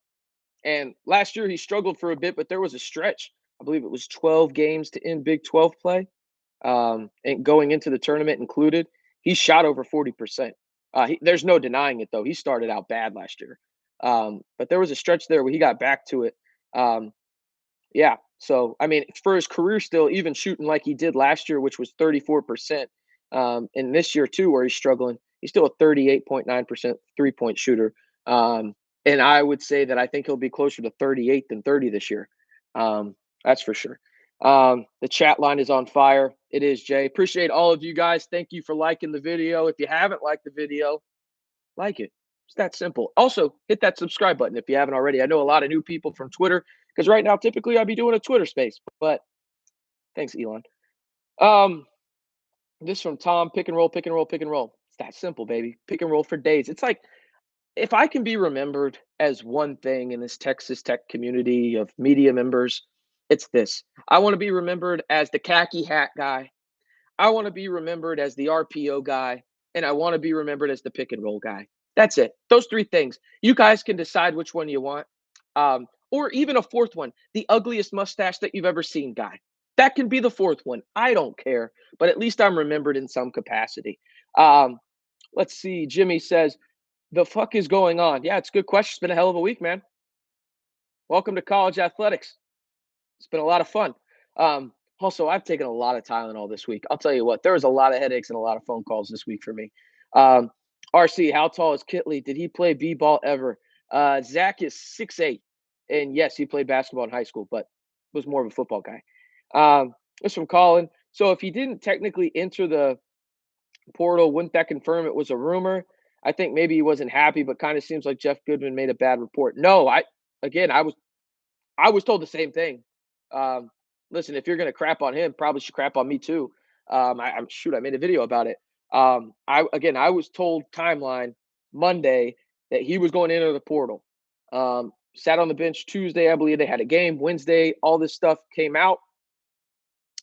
and last year he struggled for a bit, but there was a stretch. I believe it was 12 games to end Big 12 play. And going into the tournament included, he shot over 40%. There's no denying it, though. He started out bad last year. But there was a stretch there where he got back to it. Um, yeah. So, I mean, for his career still, even shooting like he did last year, which was 34%, and this year too, where he's struggling, he's still a 38.9% 3-point shooter. Um, and I would say that I think he'll be closer to 38 than 30 this year. That's for sure. The chat line is on fire. It is, Jay. Appreciate all of you guys. Thank you for liking the video. If you haven't liked the video, like it. It's that simple. Also, hit that subscribe button if you haven't already. I know a lot of new people from Twitter because right now, typically, I'd be doing a Twitter space, but thanks, Elon. This from Tom, pick and roll, pick and roll, pick and roll. It's that simple, baby. Pick and roll for days. It's like if I can be remembered as one thing in this Texas Tech community of media members, it's this. I want to be remembered as the khaki hat guy. I want to be remembered as the RPO guy, and I want to be remembered as the pick and roll guy. That's it. Those three things. You guys can decide which one you want. Or even a fourth one, the ugliest mustache that you've ever seen guy. That can be the fourth one. I don't care, but at least I'm remembered in some capacity. Um, let's see. Jimmy says, the fuck is going on? Yeah, it's a good question. It's been a hell of a week, man. Welcome to college athletics. It's been a lot of fun. Also, I've taken a lot of Tylenol this week. I'll tell you what, there was a lot of headaches and a lot of phone calls this week for me. RC, how tall is Kitley? Did he play b-ball ever? Zach is 6'8", and yes, he played basketball in high school, but was more of a football guy. This from Colin. So if he didn't technically enter the portal, wouldn't that confirm it was a rumor? I think maybe he wasn't happy, but kind of seems like Jeff Goodman made a bad report. No, I was told the same thing. Listen, if you're gonna crap on him, probably should crap on me too. I made a video about it. I was told timeline Monday that he was going into the portal. Sat on the bench Tuesday, I believe they had a game. Wednesday, all this stuff came out.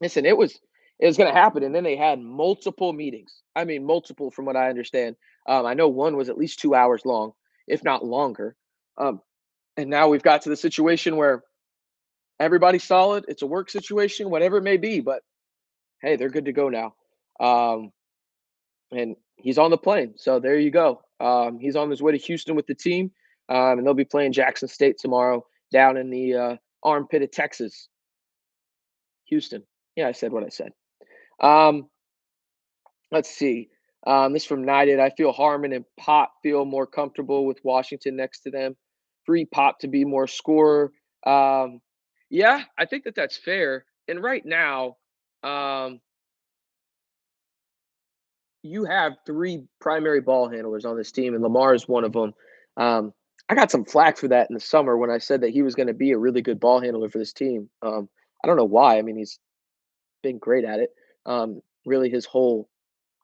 Listen, it was going to happen, and then they had multiple meetings. I mean, multiple from what I understand. I know one was at least 2 hours long, if not longer. Um, and now we've got to the situation where everybody's solid. It's a work situation, whatever it may be, but hey, they're good to go now. Um, and he's on the plane. So there you go. He's on his way to Houston with the team, and they'll be playing Jackson State tomorrow down in the armpit of Texas, Houston. Yeah, I said what I said. Um, let's see. This from Knighted. I feel Harmon and Pop feel more comfortable with Washington next to them. Free Pop to be more scorer. Um, yeah, I think that that's fair. And right now, um, you have three primary ball handlers on this team, and Lamar is one of them. Um, I got some flack for that in the summer when I said that he was going to be a really good ball handler for this team. I don't know why. I mean, he's been great at it. Really, his whole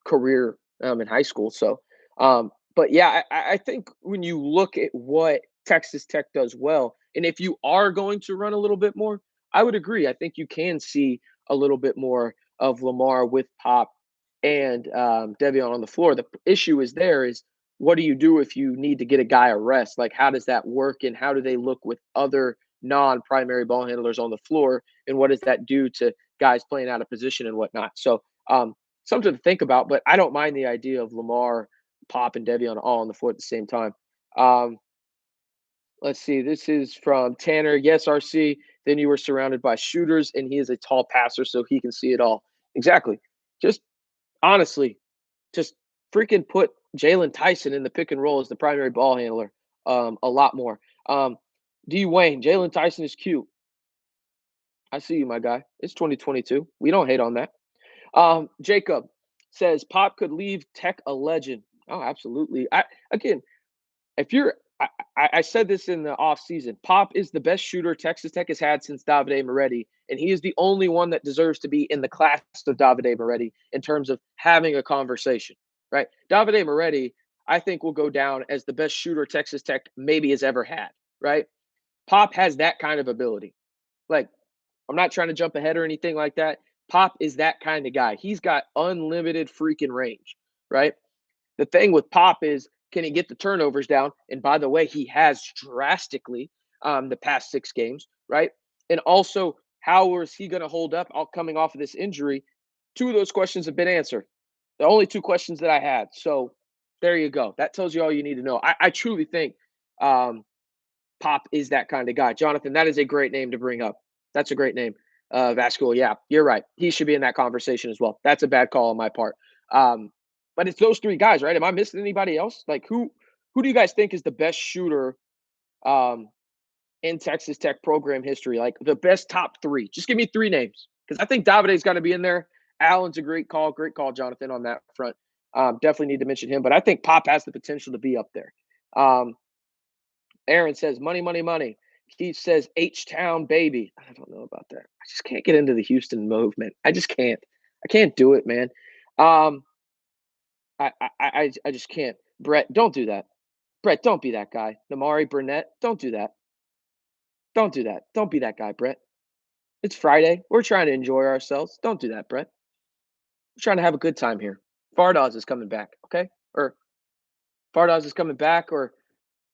career in high school. So, but yeah, I think when you look at what Texas Tech does well, and if you are going to run a little bit more, I would agree. I think you can see a little bit more of Lamar with Pop and Devion on the floor. The issue is there is what do you do if you need to get a guy a rest? Like, how does that work, and how do they look with other non-primary ball handlers on the floor, and what does that do to guys playing out of position and whatnot? So, something to think about. But I don't mind the idea of Lamar, Pop, and Devion all on the floor at the same time. Um, let's see. This is from Tanner. Yes, RC. Then you were surrounded by shooters, and he is a tall passer, so he can see it all. Exactly. Just honestly, just freaking put Jalen Tyson in the pick and roll as the primary ball handler. A lot more. D Wayne, Jalen Tyson is cute. I see you, my guy. It's 2022. We don't hate on that. Jacob says Pop could leave Tech a legend. Oh, absolutely. Again, if you're, I said this in the offseason. Pop is the best shooter Texas Tech has had since Davide Moretti, and he is the only one that deserves to be in the class of Davide Moretti in terms of having a conversation. Right? Davide Moretti, I think, will go down as the best shooter Texas Tech maybe has ever had. Right? Pop has that kind of ability. Like, I'm not trying to jump ahead or anything like that. Pop is that kind of guy. He's got unlimited freaking range, right? The thing with Pop is, can he get the turnovers down? And by the way, he has drastically the past 6 games, right? And also, how is he going to hold up coming off of this injury? Two of those questions have been answered. The only two questions that I had. So there you go. That tells you all you need to know. I truly think um, Pop is that kind of guy. Jonathan, that is a great name to bring up. That's a great name. Vascular. Yeah, you're right. He should be in that conversation as well. That's a bad call on my part. But it's those three guys, right? Am I missing anybody else? Like who do you guys think is the best shooter um in Texas Tech program history? Like the best top three. Just give me three names. Because I think Davide's got to be in there. Allen's a great call. Great call, Jonathan, on that front. Definitely need to mention him. But I think Pop has the potential to be up there. Um, Aaron says, money, money, money. Keith says, H Town baby. I don't know about that. I just can't get into the Houston movement. I just can't. I can't do it, man. Um, I just can't. Brett, don't do that. Brett, don't be that guy. Namari Burnett, don't do that. Don't do that. Don't be that guy, Brett. It's Friday. We're trying to enjoy ourselves. Don't do that, Brett. We're trying to have a good time here. Fardaws is coming back, okay? Or Fardaws is coming back, or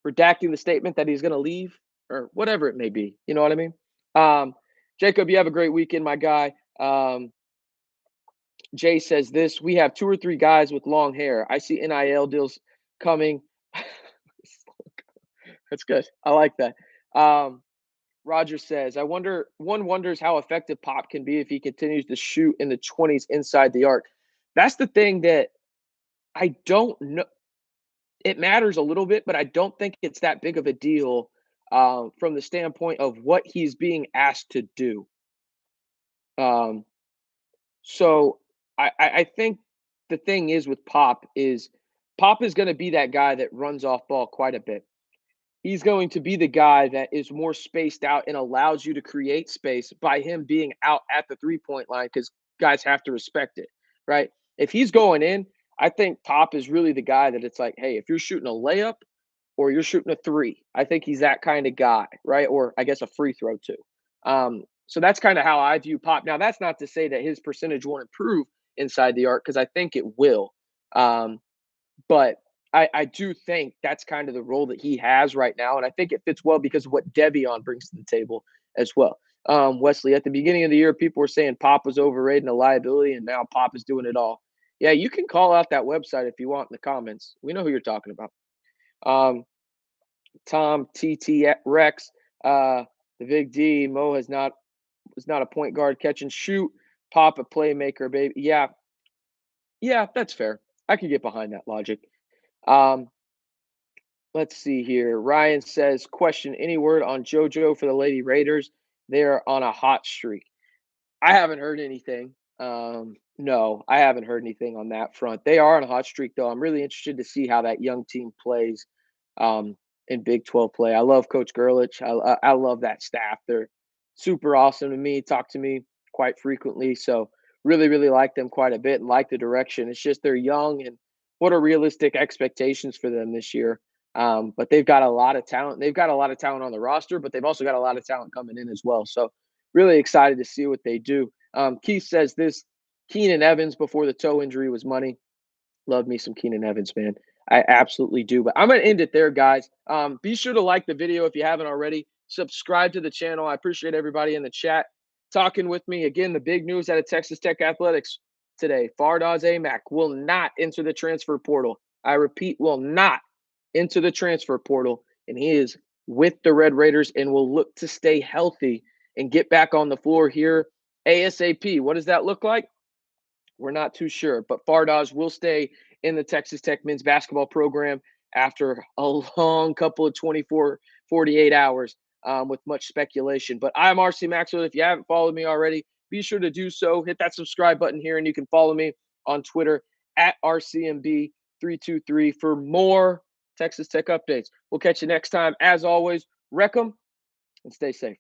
redacting the statement that he's going to leave or whatever it may be. You know what I mean? Um, Jacob, you have a great weekend, my guy. Jay says this: we have two or three guys with long hair. I see NIL deals coming. That's good. I like that. Um, Roger says, one wonders how effective Pop can be if he continues to shoot in the 20s inside the arc. That's the thing that I don't know. It matters a little bit, but I don't think it's that big of a deal from the standpoint of what he's being asked to do. Um, so I think the thing is with Pop is going to be that guy that runs off ball quite a bit. He's going to be the guy that is more spaced out and allows you to create space by him being out at the 3-point line because guys have to respect it, right? If he's going in, I think Pop is really the guy that it's like, hey, if you're shooting a layup or you're shooting a three, I think he's that kind of guy, right? Or I guess a free throw too. So that's kind of how I view Pop. Now, that's not to say that his percentage won't improve inside the arc because I think it will. Um, but I do think that's kind of the role that he has right now, and I think it fits well because of what Devion brings to the table as well. Wesley, at the beginning of the year, people were saying Pop was overrated and a liability, and now Pop is doing it all. Yeah, you can call out that website if you want in the comments. We know who you're talking about. Um, Tom TT Rex, the Big D Mo has not was not a point guard catch and shoot. Pop a playmaker, baby. Yeah, yeah, that's fair. I could get behind that logic. Um, Let's see here. Ryan says, question any word on JoJo for the Lady Raiders? They're on a hot streak. I haven't heard anything. No, I haven't heard anything on that front. They are on a hot streak, though. I'm really interested to see how that young team plays in Big 12 play. I love Coach Gerlich. I love that staff. They're super awesome to me, talk to me quite frequently. So, really, really like them quite a bit and like the direction. It's just they're young and what are realistic expectations for them this year? But they've got a lot of talent. They've got a lot of talent on the roster, but they've also got a lot of talent coming in as well. So, really excited to see what they do. Keith says this Keenan Evans before the toe injury was money. Love me some Keenan Evans, man. I absolutely do. But I'm going to end it there, guys. Be sure to like the video if you haven't already. Subscribe to the channel. I appreciate everybody in the chat talking with me. Again, the big news out of Texas Tech Athletics today. Fardaws Aimaq will not enter the transfer portal. I repeat, will not enter the transfer portal. And he is with the Red Raiders and will look to stay healthy and get back on the floor here ASAP. What does that look like? We're not too sure, but Fardaws will stay in the Texas Tech men's basketball program after a long couple of 24, 48 hours with much speculation. But I'm RC Maxwell. If you haven't followed me already, be sure to do so. Hit that subscribe button here, and you can follow me on Twitter at RCMB323 for more Texas Tech updates. We'll catch you next time. As always, wreck 'em and stay safe.